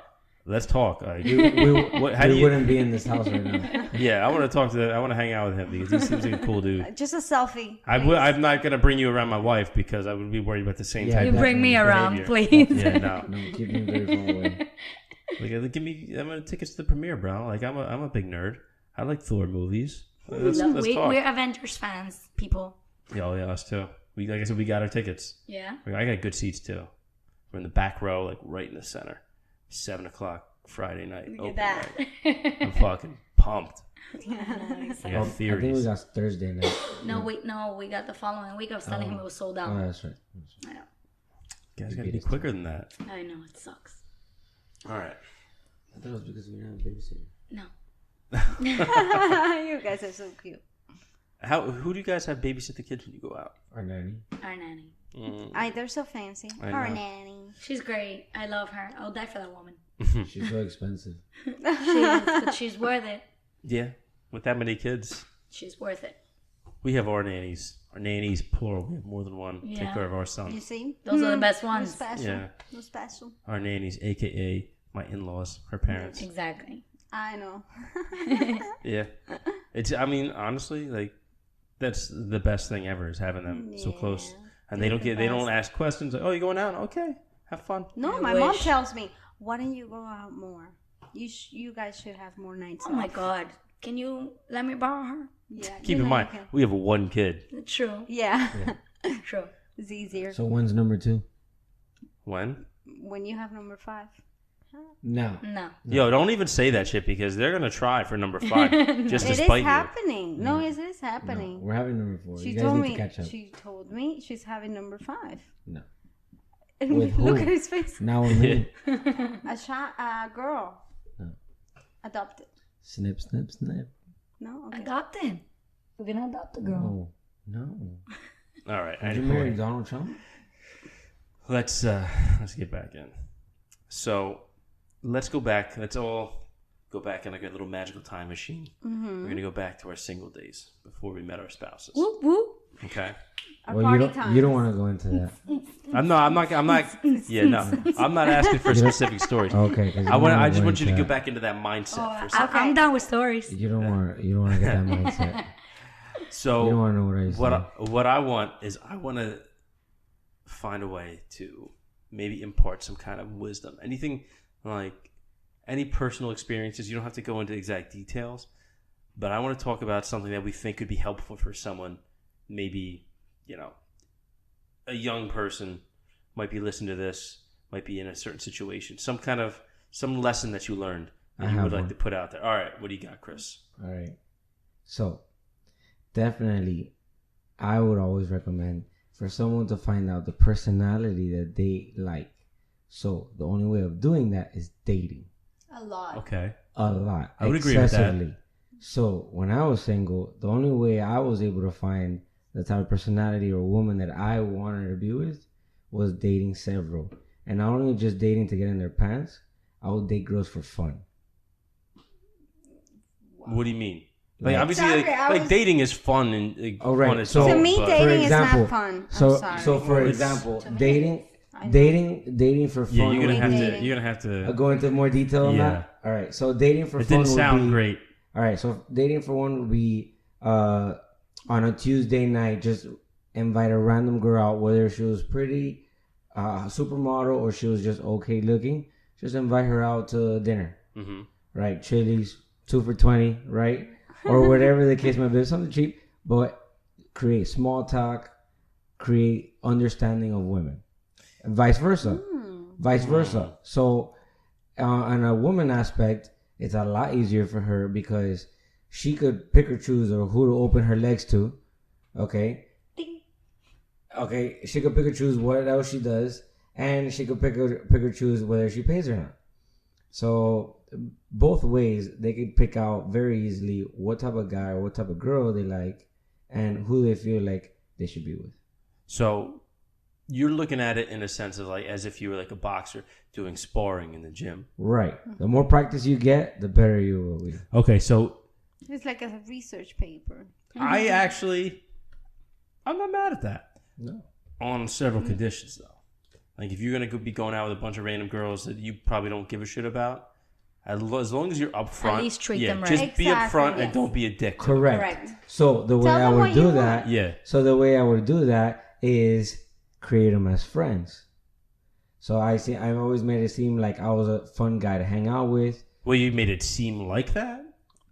let's talk. Like, how do We you? wouldn't be in this house right now. Yeah, I want to talk to. I want to hang out with him because he seems like a cool dude. Just a selfie. I'm not gonna bring you around my wife because I would be worried about the same Yeah, type You of bring me definitely. around, behavior. please. Yeah, no. No, keep me very far away. Like, give me. I'm gonna tickets to the premiere, bro. Like, I'm a big nerd. I like Thor movies. Let's talk. We're Avengers fans, people. Yeah, us too. Like I said, we got our tickets. Yeah. I got good seats too. We're in the back row, like right in the center. 7:00 Friday night. Look at that. I'm fucking pumped. I I got think we theories. got Thursday night. No, we got the following week. I was telling him it was sold out. Oh, that's right. I know. You guys gotta be quicker than that. I know, it sucks. All right. I thought it was because we didn't have a babysitter. No. You guys are so cute. Who do you guys have babysit the kids when you go out? Our nanny. Our nanny. They're so fancy. I Our know. nanny. She's great. I love her. I'll die for that woman. She's so expensive. She is, but she's worth it. Yeah, with that many kids, She's worth it. we have our nannies. Our nannies, plural. We have more than one. Take Yeah. care of our You sons. see? Those are the best No ones. special. Yeah. No special. Our nannies, aka my in-laws, her parents. Exactly. I know. Yeah, it's. I mean, honestly, like that's the best thing ever is having them so close, and they don't ask questions. Like, oh, you going out? Okay, have fun. No, I my mom wish. tells me, why don't you go out more? You guys should have more nights Oh my off. God. Can you let me borrow her? Yeah. Keep in mind, we have one kid. True. Yeah. True. It's easier So when's number 2? When? when you have number 5. No. No. Yo, don't even say that shit because they're gonna try for number 5 just to It is spite you. happening. No, it is No, happening. we're having number 4. She You guys told need me. to catch up. She told me she's having number 5. No. And With look who? at his face. Now with me. A girl. No. Adopted. Snip, snip, snip. No. Okay. Adopted. We're gonna adopt a girl. No. All right, Did you marry anyway, Donald Trump? let's get back in. So let's go back. Let's all go back in like a little magical time machine. We're gonna go back to our single days before we met our spouses. Whoop whoop. Okay. A Well, party you time. don't want to go into that. I'm not. Yeah, no. I'm not asking for specific stories. Okay. 'cause you I don't want. wanna I just go want you to into go back into that mindset for a I, second. I'm down with stories. You don't want to get that mindset. So You don't want to know what I say. what I want is I want to find a way to maybe impart some kind of wisdom. Anything like any personal experiences. You don't have to go into exact details, but I want to talk about something that we think could be helpful for someone. Maybe, a young person might be listening to this, might be in a certain situation, some lesson that you learned that I you would have like one. to put out there. All right, what do you got, Chris? All right. So, definitely, I would always recommend for someone to find out the personality that they like. So, the only way of doing that is dating. A lot. Okay. A lot. I would agree with that. Excessively. So, when I was single, the only way I was able to find the type of personality or woman that I wanted to be with was dating several. And not only just dating to get in their pants, I would date girls for fun. What do you mean? Like, Like- obviously, Sorry, I was- dating is fun and Oh, right. fun is So- To me, but- dating is example, not fun. So, I'm sorry. so for Well, it's- example, To me, dating I know. dating for fun. yeah, you're gonna would have be- to. dating. You're gonna have to. I'll go into more detail on Yeah. that. All right. So dating for It fun didn't would sound be, great. All right. So dating for one would be on a Tuesday night, just invite a random girl out, whether she was pretty, supermodel, or she was just okay looking. Just invite her out to dinner. Mm-hmm. Right? Chili's, 2 for $20, right? Or whatever the case might be, something cheap, but create small talk, create understanding of women, and vice versa. Vice versa. So, on a woman aspect, it's a lot easier for her because she could pick or choose or who to open her legs to. Okay. Okay, she could pick or choose what else she does, and she could pick or choose whether she pays or not. So both ways, they could pick out very easily what type of guy or what type of girl they like, and who they feel like they should be with. So you're looking at it in a sense of like as if you were like a boxer doing sparring in the gym. Right. The more practice you get, the better you will be. Okay, so It's like a research paper. I'm not mad at that. No. On several conditions though. Like if you're gonna be going out with a bunch of random girls that you probably don't give a shit about, as long as you're upfront, least treat them right. Just be Exactly, upfront and yes. don't be a dick. to Correct. Correct. So the way Tell I them would what you do want. that, them. Yeah. so the way I would do that is create them as friends. So I've always made it seem like I was a fun guy to hang out with. Well, you made it seem like that?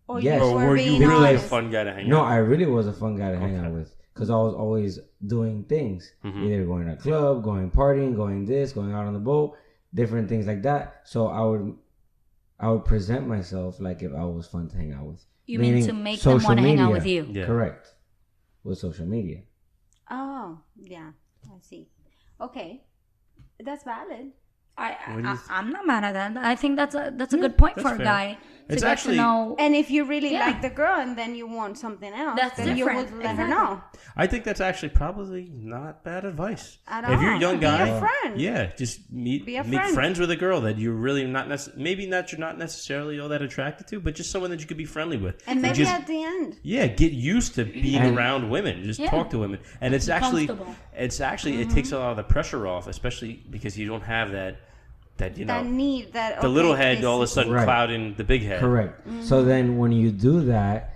Or Yes. you Or were you being really a honest? fun guy to hang No, out I really was a fun guy to hang out with because I was always doing things, either going to a club, going partying, going out on the boat, different things like that. So I would present myself like if I was fun to hang out with. You mean Meaning to make them social want to hang out media. with you? Yeah. Correct. With social media. Oh, yeah. I see. Okay. That's valid. I'm not mad at that. I think that's a good point that's for a fair. guy to It's get actually- to know. And if you really Yeah. like the girl and then you want something else, That's then different. you would let her Exactly. know. I think that's actually probably not bad advice. At If you're a all. young Be a guy, friend. yeah, just meet Be a friend. friends with a girl that you're really not maybe that you're not necessarily all that attracted to, but just someone that you could be friendly with. And maybe just, at the end. yeah, get used to being And- around women. Just Yeah. talk to women, and it's Be actually comfortable. it takes a lot of the pressure off, especially because you don't have that you know That need, that the okay, little head this all of a is- sudden Right. clouding the big head. Correct. So then when you do that,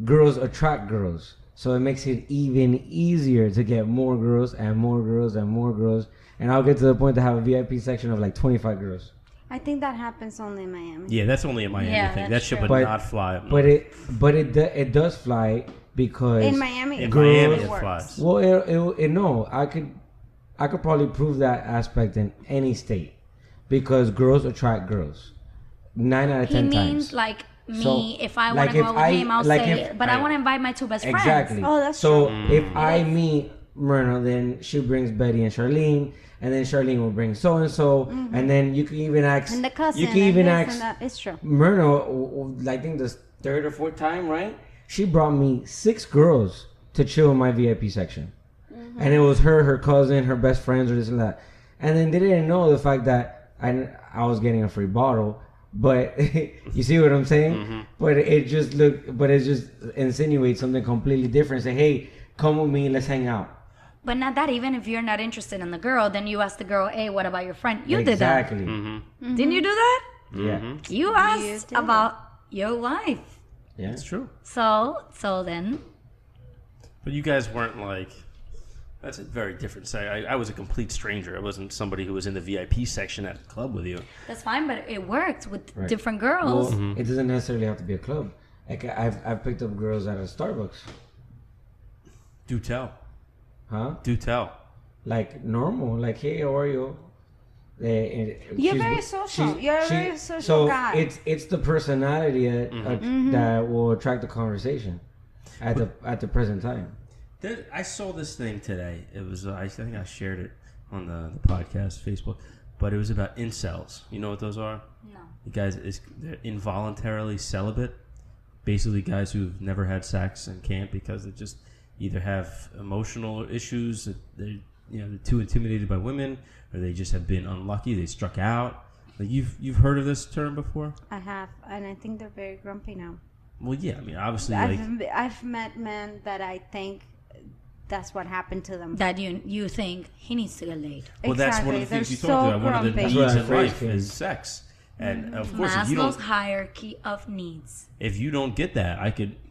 girls attract girls. So it makes it even easier to get more girls and more girls and more girls. And I'll get to the point to have a VIP section of like 25 girls. I think that happens only in Miami. Yeah, that's only a Miami Yeah, thing. That that's shit true. would But- not fly up But north. it does fly because In Miami, In it Miami, it works. flies. well no, I could probably prove that aspect in any state because girls attract girls 9 out of He 10 means times. like me. So, If I like want to go if out with I- him, I'll like say if- it. But I Right. want to invite my two best Exactly. friends. Oh, that's so true. if I meet Myrna, then she brings Betty and Charlene, and then Charlene will bring so and so, and then you can even ask. And the cousin. You can even and ask this and that. It's true. Myrna. I think the third or fourth time, right? She brought me 6 girls to chill in my VIP section, and it was her cousin, her best friends, or this and that. And then they didn't know the fact that I was getting a free bottle. But you see what I'm saying? But it just insinuates something completely different. Say, hey, come with me, let's hang out. But not that. Even if you're not interested in the girl, then you ask the girl, "Hey, what about your friend?" You Exactly. did that. Didn't you do that? Yeah. You asked did. about your wife. Yeah. It's true. So then, But you guys weren't like. That's a very different say. I was a complete stranger. I wasn't somebody who was in the VIP section at the club with you. that's fine. But it worked with Right. different Well, girls. it doesn't necessarily have to be a club. Like I've picked up girls at a Starbucks. Do tell. Huh? Do tell. Like normal. Like, hey, how are you? You're very social. You're a very social guy. It's the personality that will attract the conversation at the present time. I saw this thing today. It was I think I shared it on the podcast Facebook, but it was about incels. You know what those are? No. The guys they're involuntarily celibate. Basically, guys who've never had sex and can't because they just either have emotional issues that they're too intimidated by women, or they just have been unlucky. They struck out. Like you've heard of this term before? I have, and I think they're very grumpy now. Well, yeah. I mean, obviously, like I've met men that I think that's what happened to them. That you think he needs to get laid. well, that's one of the They're things you so talked about. One of the grumpy. needs That's in what I life first came. is sex, and of course, if you Maslow's don't hierarchy of needs. if you don't get that, I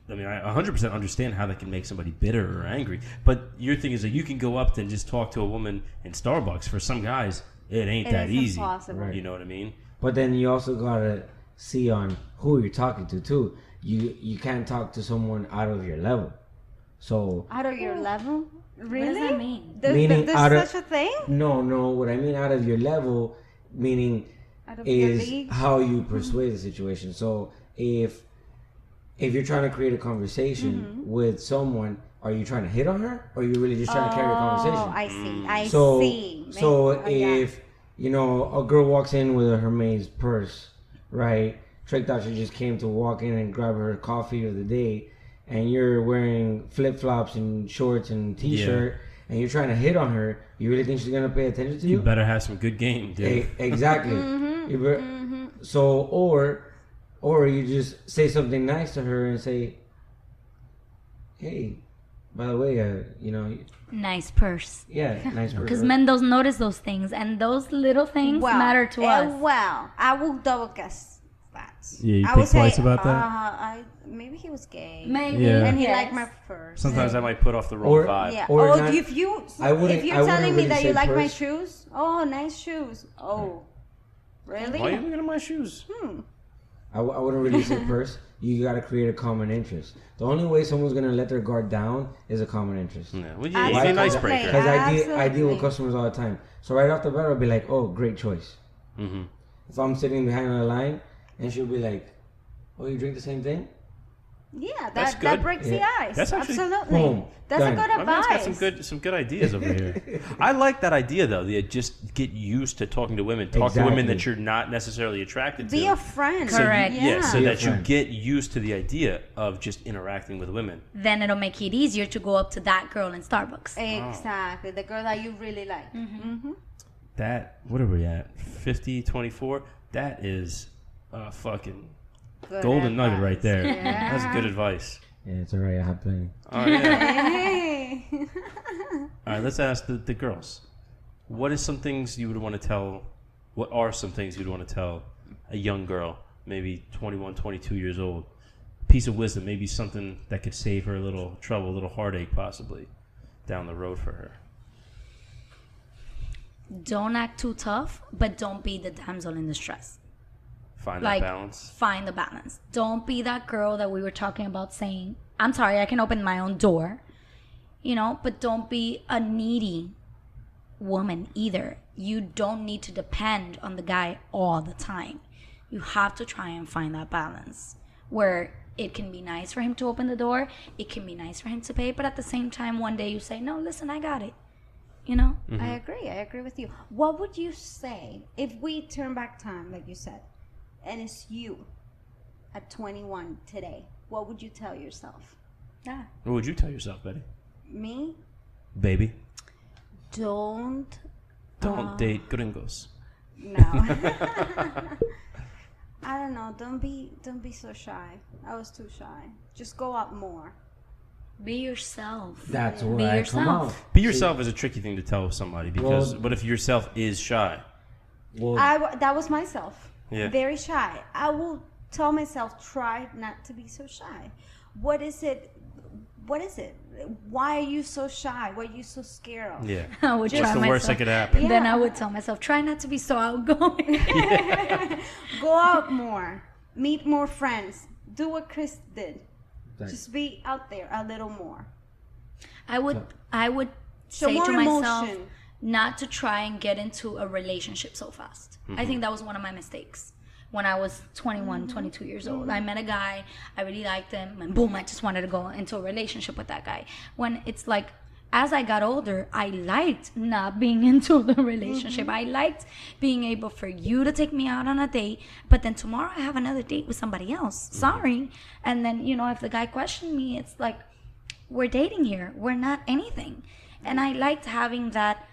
100% understand how that can make somebody bitter or angry. But your thing is that you can go up and just talk to a woman in Starbucks. For some guys, it ain't that is easy. impossible. Right. You know what I mean? But then you also gotta see on who you're talking to too. You can't talk to someone out of your level. So Out of your level? Really? What does that mean? Meaning out There's of- such a thing? no, what I mean out of your level, meaning Out of your is league? how you persuade the situation. So if you're trying to create a conversation with someone, are you trying to hit on her, or are you really just trying to carry the conversation? Oh, I see. I So see. so Yeah. if a girl walks in with a Hermes purse, right? Tricked out, she just came to walk in and grab her coffee of the day, and you're wearing flip flops and shorts and t-shirt, and you're trying to hit on her. You really think she's gonna pay attention to You you? better have some good game, dude. Exactly. You So or you just say something nice to her and say, "Hey, by the way, Nice purse. yeah, nice purse." Because men don't notice those things, and those little things matter to us. Well, I will double guess that. Yeah, you I think would say, twice about that? Maybe he was gay. Maybe. Yeah. And he Yes. liked my purse. Sometimes I might put off the wrong Or- vibe. Yeah. Or Or not- if I wouldn't you're telling me really that say you like my purse. shoes, Oh, nice shoes. Oh, really? Why are you looking at my shoes? I wouldn't really say purse. You got to create a common interest. The only way someone's going to let their guard down is a common interest. Yeah, well, you need an icebreaker. Because I deal Absolutely. with customers all the time. So right off the bat, I'll be like, oh, great choice. Mm-hmm. If I'm sitting behind on the line and she'll be like, oh, you drink the same thing? Yeah, That's that good. breaks the ice. That's actually- Absolutely. Boom. That's Done. a good My man's advice. got some good ideas over here. I like that idea though. That just get used to talking to women. Talk to women that Exactly. you're not necessarily attracted to. Be a friend. So you- Correct. Yeah, so Be a that you friend. get used to the idea of just interacting with women. Then it'll make it easier to go up to that girl in Starbucks. Exactly. The girl that you really like. That, what are we at? 50-24? That is a fucking Good golden nugget advice. right there. Yeah. That's good advice. Yeah, it's all right. I have plenty. All right, yeah. Hey. All right, let's ask the girls. What is some things you would want to tell? What are some things you'd want to tell a young girl, maybe 21, 22 years old? Piece of wisdom, maybe something that could save her a little trouble, a little heartache possibly down the road for her. Don't act too tough, but don't be the damsel in distress. Find Like, that balance. find the balance. Don't be that girl that we were talking about saying, I'm sorry, I can open my own door. You know, but don't be a needy woman either. You don't need to depend on the guy all the time. You have to try and find that balance where it can be nice for him to open the door, it can be nice for him to pay, but at the same time, one day you say, no, listen, I got it. You know? I agree with you. What would you say if we turn back time, like you said, and it's you at 21 today? What would you tell yourself? Yeah. What would you tell yourself, Betty? Me? Baby, Don't. don't date gringos. No. I don't know. Don't be so shy. I was too shy. Just go out more. Be yourself. That's Be where I come out. yourself. Be yourself is a tricky thing to tell somebody because what if yourself is shy? Well, That was myself. Yeah. Very shy. I will tell myself, try not to be so shy. What is it? Why are you so shy? What are you so scared of? Yeah. I would What's try the worst that myself. could happen? Yeah. Then I would tell myself, try not to be so outgoing. Go out more. Meet more friends. Do what Chris did. Thanks. Just be out there a little more. I would Show say more to myself emotion. not to try and get into a relationship so fast. I think that was one of my mistakes. When I was 21, 22 years old, I met a guy, I really liked him, and boom, I just wanted to go into a relationship with that guy. When it's like, as I got older, I liked not being into the relationship. I liked being able for you to take me out on a date, but then tomorrow I have another date with somebody else. Sorry. And then, you know, if the guy questioned me, it's like, we're dating here. We're not anything. And I liked having that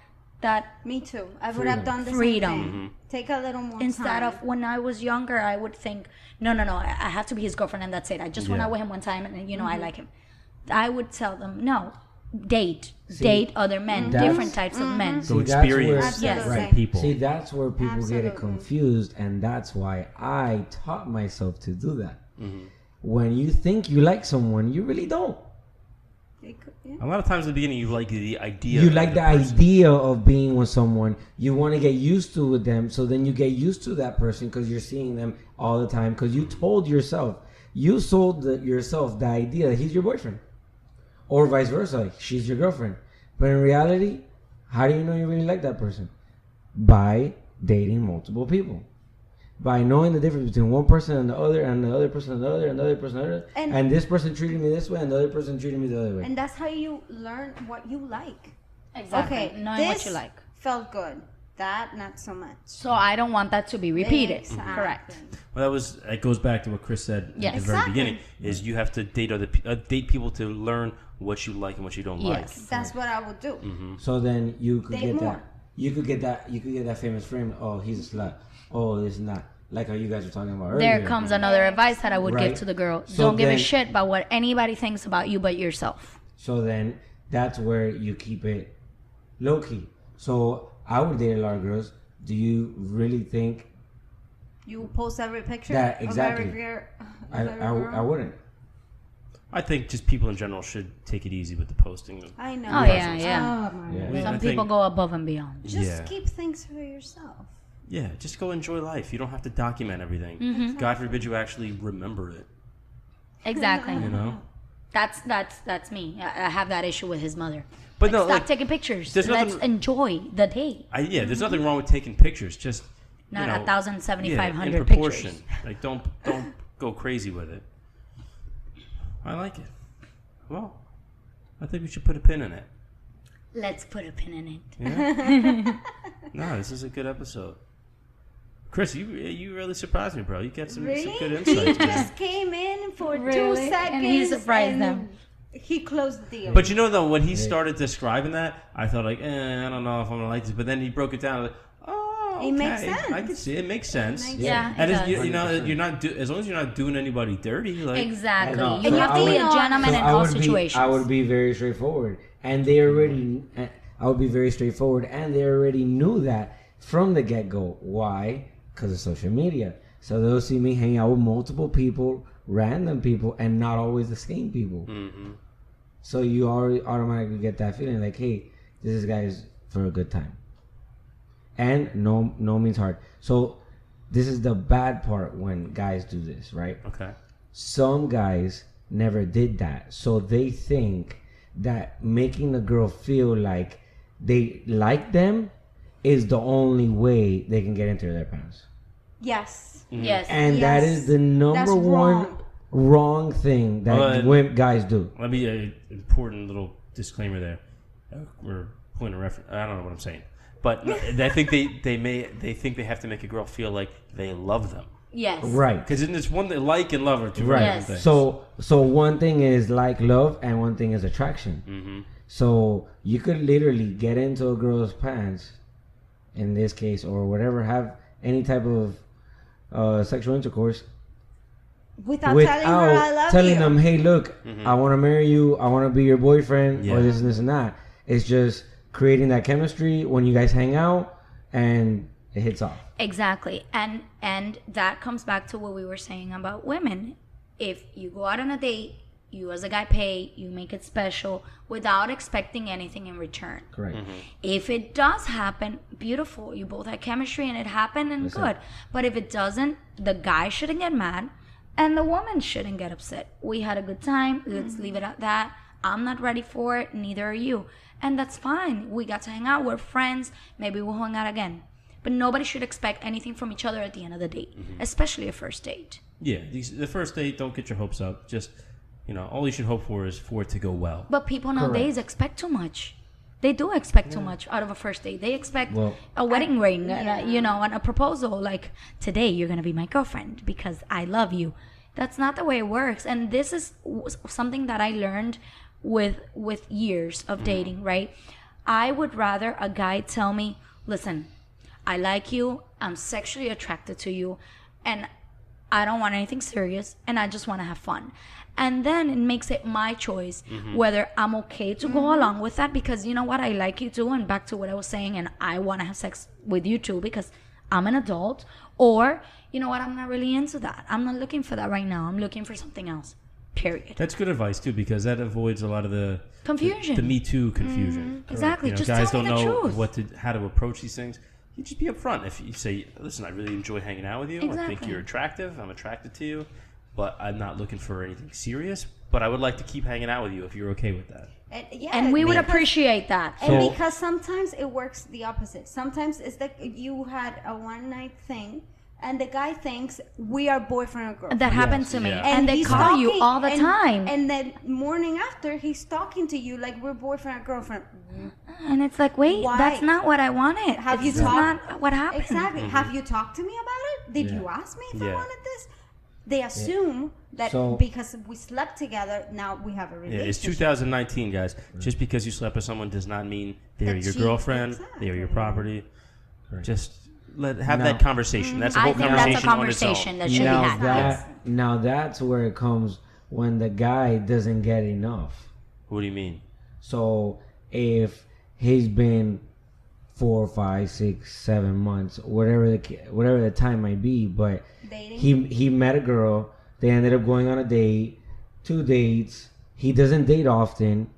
Me too. I would have done the Freedom. same thing. Take a little more instead time. of when I was younger, I would think, no, I have to be his girlfriend and that's it. I just went out with him one time and, you know, I like him. I would tell them, no, date other men, that's- different types of men. So See, that's experience where- Yes. right people. See, that's where people get it Absolutely. confused, and that's why I taught myself to do that. When you think you like someone, you really don't. A lot of times in the beginning, you like the idea. You of like the person. idea of being with someone. You want to get used to with them, so then you get used to that person because you're seeing them all the time. Because you told yourself, you sold yourself the idea that he's your boyfriend, or vice versa, like she's your girlfriend. But in reality, how do you know you really like that person? By dating multiple people. By knowing the difference between one person and the other, and the other person and the other, and the other person and the other, And- and this person treated me this way, and the other person treated me the other way. And that's how you learn what you like. Exactly. Okay, Knowing this what you like. felt good. That, not so much. So I don't want that to be repeated. Exactly. Correct. Well, it goes back to what Chris said Yes. at the very Exactly. beginning. Is you have to date people to learn what you like and what you don't Yes. That's what I would do. So then you could Date get more. that. You could get that famous frame. Oh, he's a slut. Oh, this is not like how you guys were talking about earlier. There comes another advice that I would Right. give to the girl. So Don't give a then- shit about what anybody thinks about you but yourself. So then that's where you keep it low key. So I would date a lot of girls. Do you really think You post every picture That- of exactly. every girl. I wouldn't? I think just people in general should take it easy with the posting. I know. Oh, yeah. Oh, my Yeah. God. Some I people think- go above and beyond. Just keep things for yourself. Yeah, just go enjoy life. You don't have to document everything. God forbid you actually remember it. Exactly. You know. That's me. I have that issue with his mother. But no, Stop like, taking pictures. there's Let's nothing- enjoy the day. there's nothing wrong with taking pictures. Just Not you know, 1,700 in pictures. proportion. Like don't go crazy with it. I like it. Well, I think we should put a pin in it. Let's put a pin in it. Yeah. No, this is a good episode. Chris, you really surprised me, bro. You got some good He insights, man. just came in for 2 Really? seconds. And he surprised and them. He closed the deal. But you know, though, when he started describing that, I thought like, I don't know if I'm gonna like this. But then he broke it down. Like, oh, okay. It makes sense. I can see it. Makes sense. Yeah, And it it's, does. you know, you're not as long as you're not doing anybody dirty. Like, Exactly. No, You so have I to be a would- gentleman in I all would situations. I would be very straightforward, and they already. I would be very straightforward, and they already knew that from the get go. Why? Because of social media. So they'll see me hang out with multiple people, random people, and not always the same people. Mm-hmm. So you already automatically get that feeling like, hey, this guy's for a good time. And no means hard. So this is the bad part when guys do this, right? okay. Some guys never did that, so they think that making the girl feel like they like them is the only way they can get into their pants. yes. Yes. And that Yes. is the number That's one wrong thing that guys do. Let me important little disclaimer there. We're point of reference. I don't know what I'm saying, but I think they think they have to make a girl feel like they love them. Yes. Right. Because it's one that like and love are two Right. different Yes. things. So one thing is like love and one thing is attraction. Mm-hmm. So you could literally get into a girl's pants, in this case, or whatever, have any type of sexual intercourse Without telling her I love telling you. them, hey, look, I want to marry you, I want to be your boyfriend, Yeah. or this and this and that. It's just creating that chemistry when you guys hang out and it hits off. Exactly. And that comes back to what we were saying about women. If you go out on a date, you as a guy pay, you make it special without expecting anything in return. Correct. If it does happen, beautiful. You both had chemistry and it happened and That's good. it. But if it doesn't, the guy shouldn't get mad and the woman shouldn't get upset. We had a good time. Let's leave it at that. I'm not ready for it. Neither are you. And that's fine. We got to hang out. We're friends. Maybe we'll hang out again. But nobody should expect anything from each other at the end of the date, especially a first date. Yeah, the first date, don't get your hopes up. Just, all you should hope for is for it to go well. But people nowadays expect too much. They do expect too much out of a first date. They expect a wedding ring, and a proposal. Like, today you're going to be my girlfriend because I love you. That's not the way it works. And this is something that I learned with years of dating, right? I would rather a guy tell me, listen, I like you, I'm sexually attracted to you, and I don't want anything serious, and I just want to have fun. And then it makes it my choice whether I'm okay to go along with that because you know what, I like you too, and back to what I was saying, and I want to have sex with you too because I'm an adult, or you know what, I'm not really into that. I'm not looking for that right now. I'm looking for something else. Period. That's good advice too, because that avoids a lot of the Confusion. the Me Too confusion. Exactly. Just guys tell me don't the know truth. how to approach these things. You just be upfront. If you say, "Listen, I really enjoy hanging out with you. I think Exactly. you're attractive. I'm attracted to you, but I'm not looking for anything serious. But I would like to keep hanging out with you if you're okay with that." And we would because- appreciate that. And So- because sometimes it works the opposite. Sometimes it's that you had a one night thing, and the guy thinks we are boyfriend or girlfriend. That happened to me. Yeah. And they he's call you talking- all the time. And then morning after, he's talking to you like we're boyfriend or girlfriend. And it's like, wait, Why? that's not what I wanted. Have you It's talked? not what happened. Exactly. Have you talked to me about it? Did Yeah. you ask me if I Yeah. wanted this? They assume that So- because we slept together, now we have a Yeah, relationship. it's 2019, guys. Just because you slept with someone does not mean they're That your she- girlfriend. exactly. They are your property. Just have Now- that conversation. That's a I whole think conversation that's a conversation on that its own. should now be had. that now that's where it comes when the guy doesn't get enough. What do you mean? So if he's been 4, 5, 6, 7 months, whatever the time might be, but Dating. he met a girl, they ended up going on a date, 2 dates. He doesn't date often,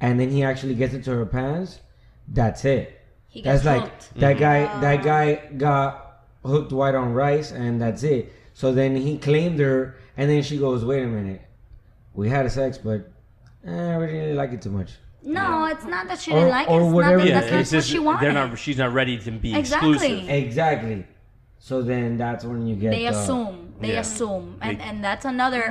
and then he actually gets into her pants. That's it. He That's gets like hooked. that guy. That guy got hooked white on rice, and that's it. So then he claimed her, and then she goes, "Wait a minute, we had sex, but I didn't really like it too much." No, it's not that she Or- didn't like it. or It's whatever not the that case. that's what she wanted. She's not ready to be Exactly. exclusive. Exactly. So then that's when you get They assume. They Yeah. assume, and that's another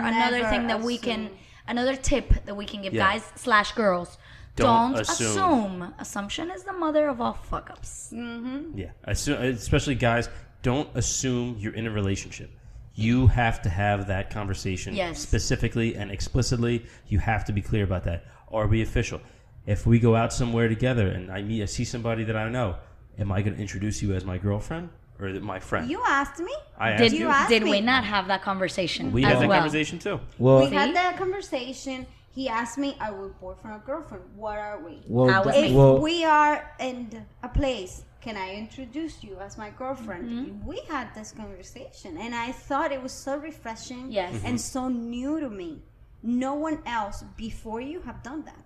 thing that we can. Another tip that we can give Yeah. guys / girls. Don't Don't assume. assume. Assumption is the mother of all fuck ups. Yeah, especially guys, don't assume you're in a relationship. You have to have that conversation Yes. specifically and explicitly. You have to be clear about that. Are we official? If we go out somewhere together and I see somebody that I know, am I going to introduce you as my girlfriend or is it my friend? You asked me. I asked you. Did we me. not have that conversation? We as had that well? conversation too. Well, We had that conversation. He asked me, "Are we boyfriend or girlfriend? What are we? How was If me. we are in a place, can I introduce you as my girlfriend?" Mm-hmm. We had this conversation, and I thought it was so refreshing Yes. and so new to me. No one else before you have done that.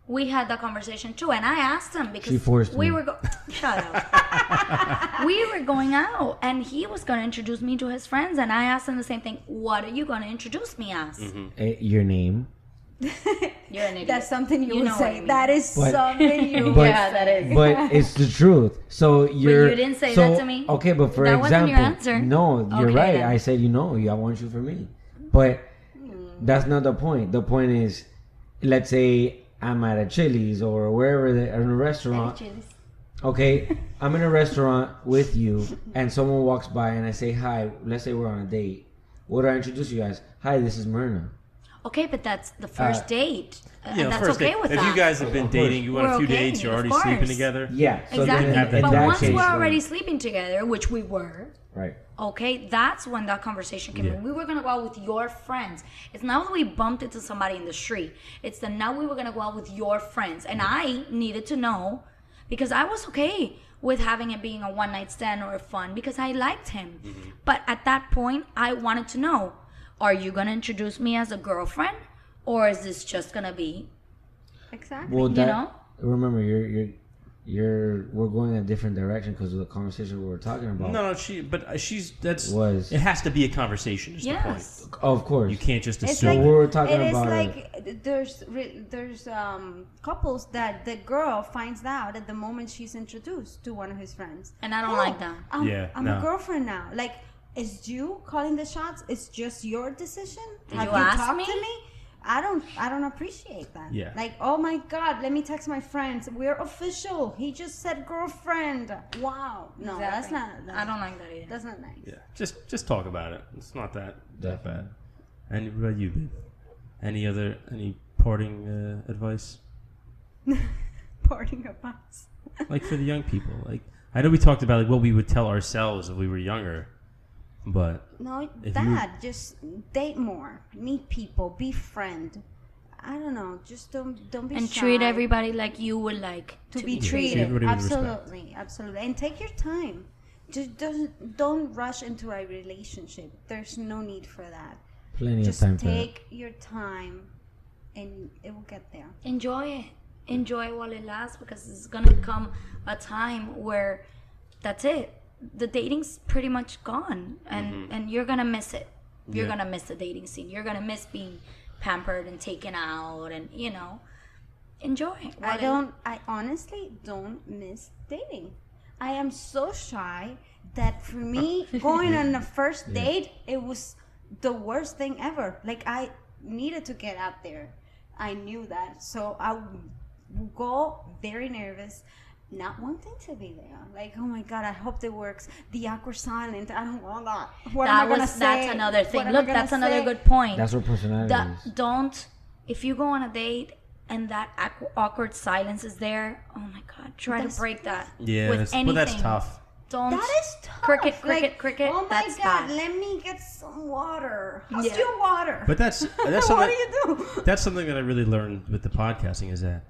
We had that conversation too, and I asked him because She forced we me. were shut up. We were going out, and he was going to introduce me to his friends, and I asked him the same thing. What are you going to introduce me as? your name. You're an idiot. That's something you You would know what I say. mean. That is But- something you. But, Yeah, that is. But it's the truth. So you're. you didn't say so, that to me. Okay, but for That wasn't example, your answer. no, you're Okay, right. then. I said I want you for me, but that's not the point. The point is, let's say I'm at a Chili's or wherever in a restaurant. Okay, I'm in a restaurant with you, and someone walks by, and I say hi. Let's say we're on a date. What do I introduce you as? Hi, this is Myrna. Okay, but that's the first date. Yeah, and that's first okay date. with if that. you guys have been dating, you went We're a few okay, dates, you're of already course. sleeping together. Yeah. So Exactly. then have that But in that once case, we're then- already sleeping together, which we were, right. okay, that's when that conversation came Yeah. in. We were gonna go out with your friends. It's not that we bumped into somebody in the street. It's that now we were gonna go out with your friends. And I needed to know because I was okay with having it being a one night stand or fun because I liked him. But at that point, I wanted to know, are you gonna introduce me as a girlfriend? Or is this just gonna be Exactly. Well, You know? remember, we're going a different direction because of the conversation we were talking about. No, Was- it has to be a conversation. Is Yes. the point. Of course. You can't just It's assume. like we were talking it is about like there's couples that the girl finds out at the moment she's introduced to one of his friends. And I don't like that. I'm no. a girlfriend now. Like, is you calling the shots? It's just your decision. Did Have you ask talked me? to me? I don't appreciate that. Yeah. Like, oh my God, let me text my friends. We're official. He just said girlfriend. Wow. No, that's Exactly. not. I don't like that either. That's not nice. Yeah, just talk about it. It's not that bad. Definitely. And what about you, babe? Any parting advice? Parting of us. Like for the young people, like I know we talked about like what we would tell ourselves if we were younger, but No, If just date more, meet people, be friend. I don't know, just don't be And shy. treat everybody like you would like to be treat treated. everybody with respect. Absolutely, and take your time. Just don't rush into a relationship. There's no need for that. Plenty Just of time for that. take your time, and it will get there. Enjoy it. Enjoy it while it lasts because it's gonna come a time where that's it. The dating's pretty much gone, and you're gonna miss it. You're Yeah. gonna miss the dating scene. You're gonna miss being pampered and taken out, and enjoy it. I honestly don't miss dating. I am so shy that for me, going on a first date, it was the worst thing ever. Like, I needed to get out there. I knew that. So I would go very nervous, not wanting to be there. Like, oh my God, I hope it works. The awkward silence, I don't want that. What am I gonna say? That's another What thing. am I Look, gonna that's another say? good point. That's what personality is. Don't, if you go on a date and that awkward silence is there, oh my God, try to break that. yeah, with that's, anything. but that's tough. Don't. That is tough. Cricket. Oh my That's God, bad. let me get some water. How's Yeah. your water? But that's what something. do you do? That's something that I really learned with the podcasting is that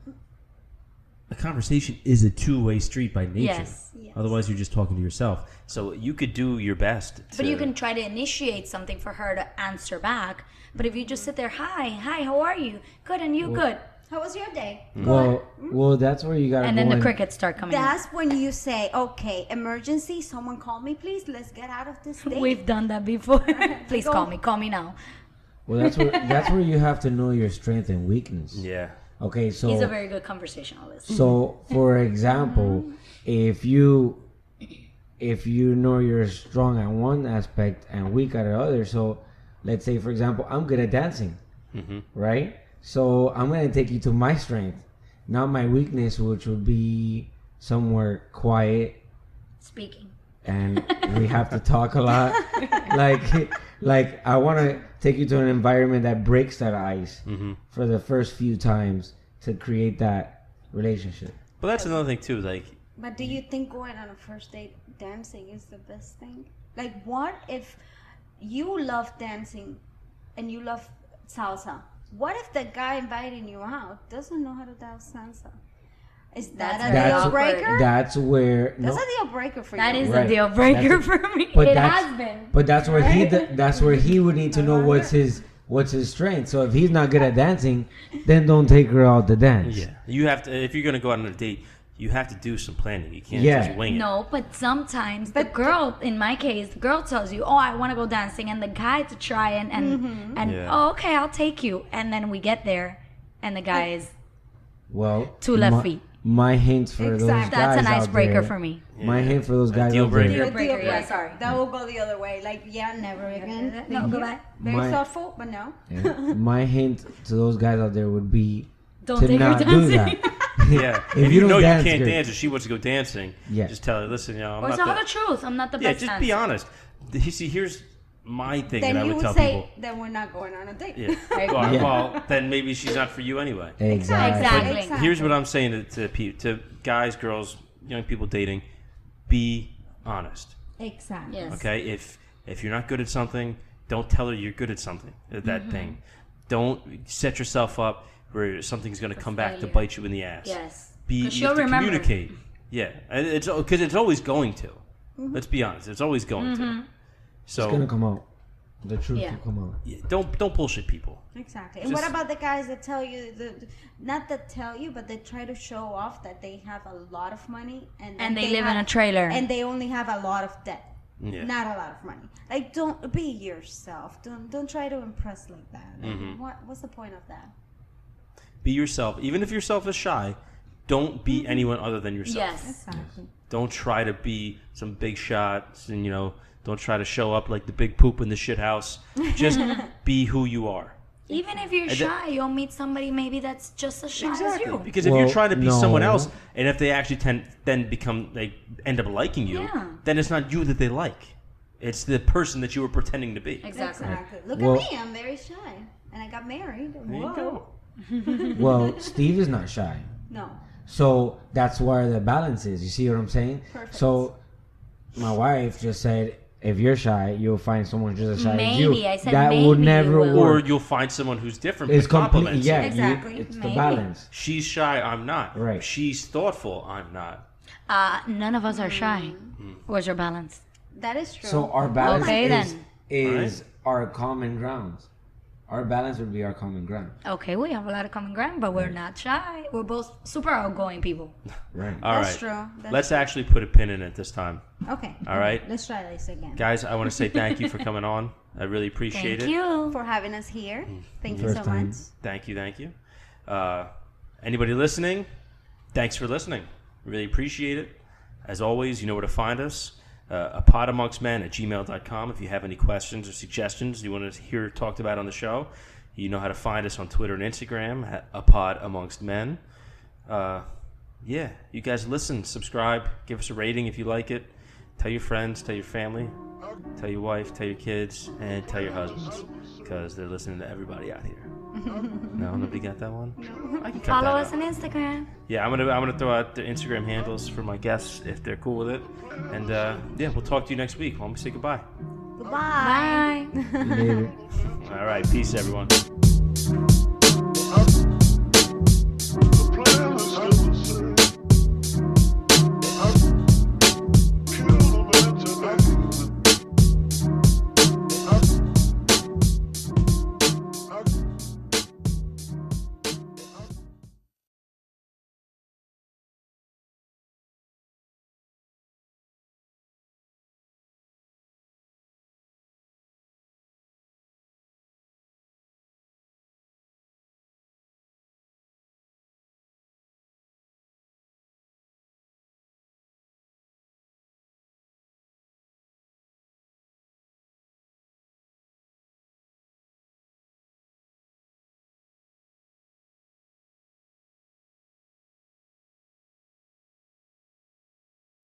a conversation is a two-way street by nature. Yes. Yes. Otherwise, you're just talking to yourself. So you could do your best. But you can try to initiate something for her to answer back. But if you just sit there, hi, how are you? Good, and you good. How was your day? Well, that's where you gotta. And then the crickets start coming. That's when you say, okay, emergency, someone call me, please. Let's get out of this date. We've done that before. Please call me now. Well, that's where you have to know your strength and weakness. Yeah. Okay, so He's a very good conversationalist. So, for example, if you know you're strong at one aspect and weak at the other, so let's say, for example, I'm good at dancing, right? So I'm going to take you to my strength, not my weakness, which would be somewhere quiet. Speaking. And we have to talk a lot. like I want to take you to an environment that breaks that ice for the first few times to create that relationship. But that's another thing too. Like, but do you think going on a first date dancing is the best thing? Like, what if you love dancing and you love salsa? What if the guy inviting you out doesn't know how to dance salsa? Is that a deal breaker? That's where that's a deal breaker for you. That is a deal breaker for me. It has been. But that's where he would need to know what's his strength. So if he's not good at dancing, then don't take her out to dance. yeah, you have to. If you're gonna go out on a date, you have to do some planning. You can't just wing it. No, but sometimes the girl, in my case, the girl tells you, "Oh, I want to go dancing," and the guy to try and oh, okay, I'll take you. And then we get there, and the guy is two left feet. My hint for those guys That's an icebreaker there, for me. My hint for those guys deal out there. breaker. Deal breaker, yeah, sorry. That will go the other way. Like, never again. No, go back. Very thoughtful, but no. Yeah. My hint to those guys out there would be Don't to take her not do dancing. that. Yeah, If you know don't you dance can't good. dance, or she wants to go dancing, just tell her, listen, I'm Or not tell her the the truth. I'm not the yeah. best Just dancer. be honest. You see, here's my thing Then that I you would would tell say, people. then we're not going on a date. Yeah. agree. Well, then maybe she's not for you anyway. Exactly. Exactly. Here's what I'm saying to guys, girls, young people dating: be honest. Exactly. Yes. Okay, if you're not good at something, don't tell her you're good at something. That thing. Don't set yourself up where something's going to come back to bite you in the ass. Yes. You she'll have to remember. communicate. Yeah, and it's because it's always going to. Let's be honest, it's always going to. So It's gonna come out. The truth Yeah. will come out. yeah, don't bullshit people. Exactly. And Just- what about the guys that tell you, not that tell you, but they try to show off that they have a lot of money And they live in a trailer. and they only have a lot of debt, Yeah. not a lot of money. Like, don't be yourself. Don't try to impress like that. Like, what's the point of that? Be yourself, even if yourself is shy. Don't be anyone other than yourself. Yes. Exactly. Don't try to be some big shot, and don't try to show up like the big poop in the shit house. Just be who you are. Even if you're shy, you'll meet somebody maybe that's just as shy as you. Because if you're trying to be someone no. else, and if they actually then end up liking you, then it's not you that they like. It's the person that you were pretending to be. Exactly. Look Well- at me. I'm very shy, and I got married. There you Whoa. go. Well, Steve is not shy. No. So that's where the balance is. You see what I'm saying? Perfect. So my wife just said, if you're shy, you'll find someone just as shy as you. Maybe. I said that maybe will you never will. Or work. you'll find someone who's different. It's but completely compliments yeah. you. Exactly. It's the Maybe. balance. She's shy. I'm not. Right. She's thoughtful. I'm not. None of us are shy. Where's your balance? That is true. So our balance Okay, is then. our common grounds. Our balance would be our common ground. Okay, we have a lot of common ground, but we're not shy. We're both super outgoing people. Right. All right. That's true. That's Let's actually put a pin in it this time. Okay. All right. Let's try this again. Guys, I want to say thank you for coming on. I really appreciate Thank it. you. For having us here. Thank you First so time. much. Thank you. Anybody listening, thanks for listening. Really appreciate it. As always, you know where to find us. APodAmongstMen@gmail.com. If you have any questions or suggestions you want to hear talked about on the show, you know how to find us on Twitter and Instagram at APodAmongstMen. Yeah, you guys listen, subscribe, give us a rating if you like it. Tell your friends, tell your family, tell your wife, tell your kids, and tell your husbands, because they're listening to everybody out here. No, nobody got that one? I can cut Follow that us out. on Instagram. Yeah, I'm gonna throw out the Instagram handles for my guests if they're cool with it. And yeah, we'll talk to you next week. Why don't we say goodbye? Goodbye. Bye. Later. All right, peace, everyone. The plan is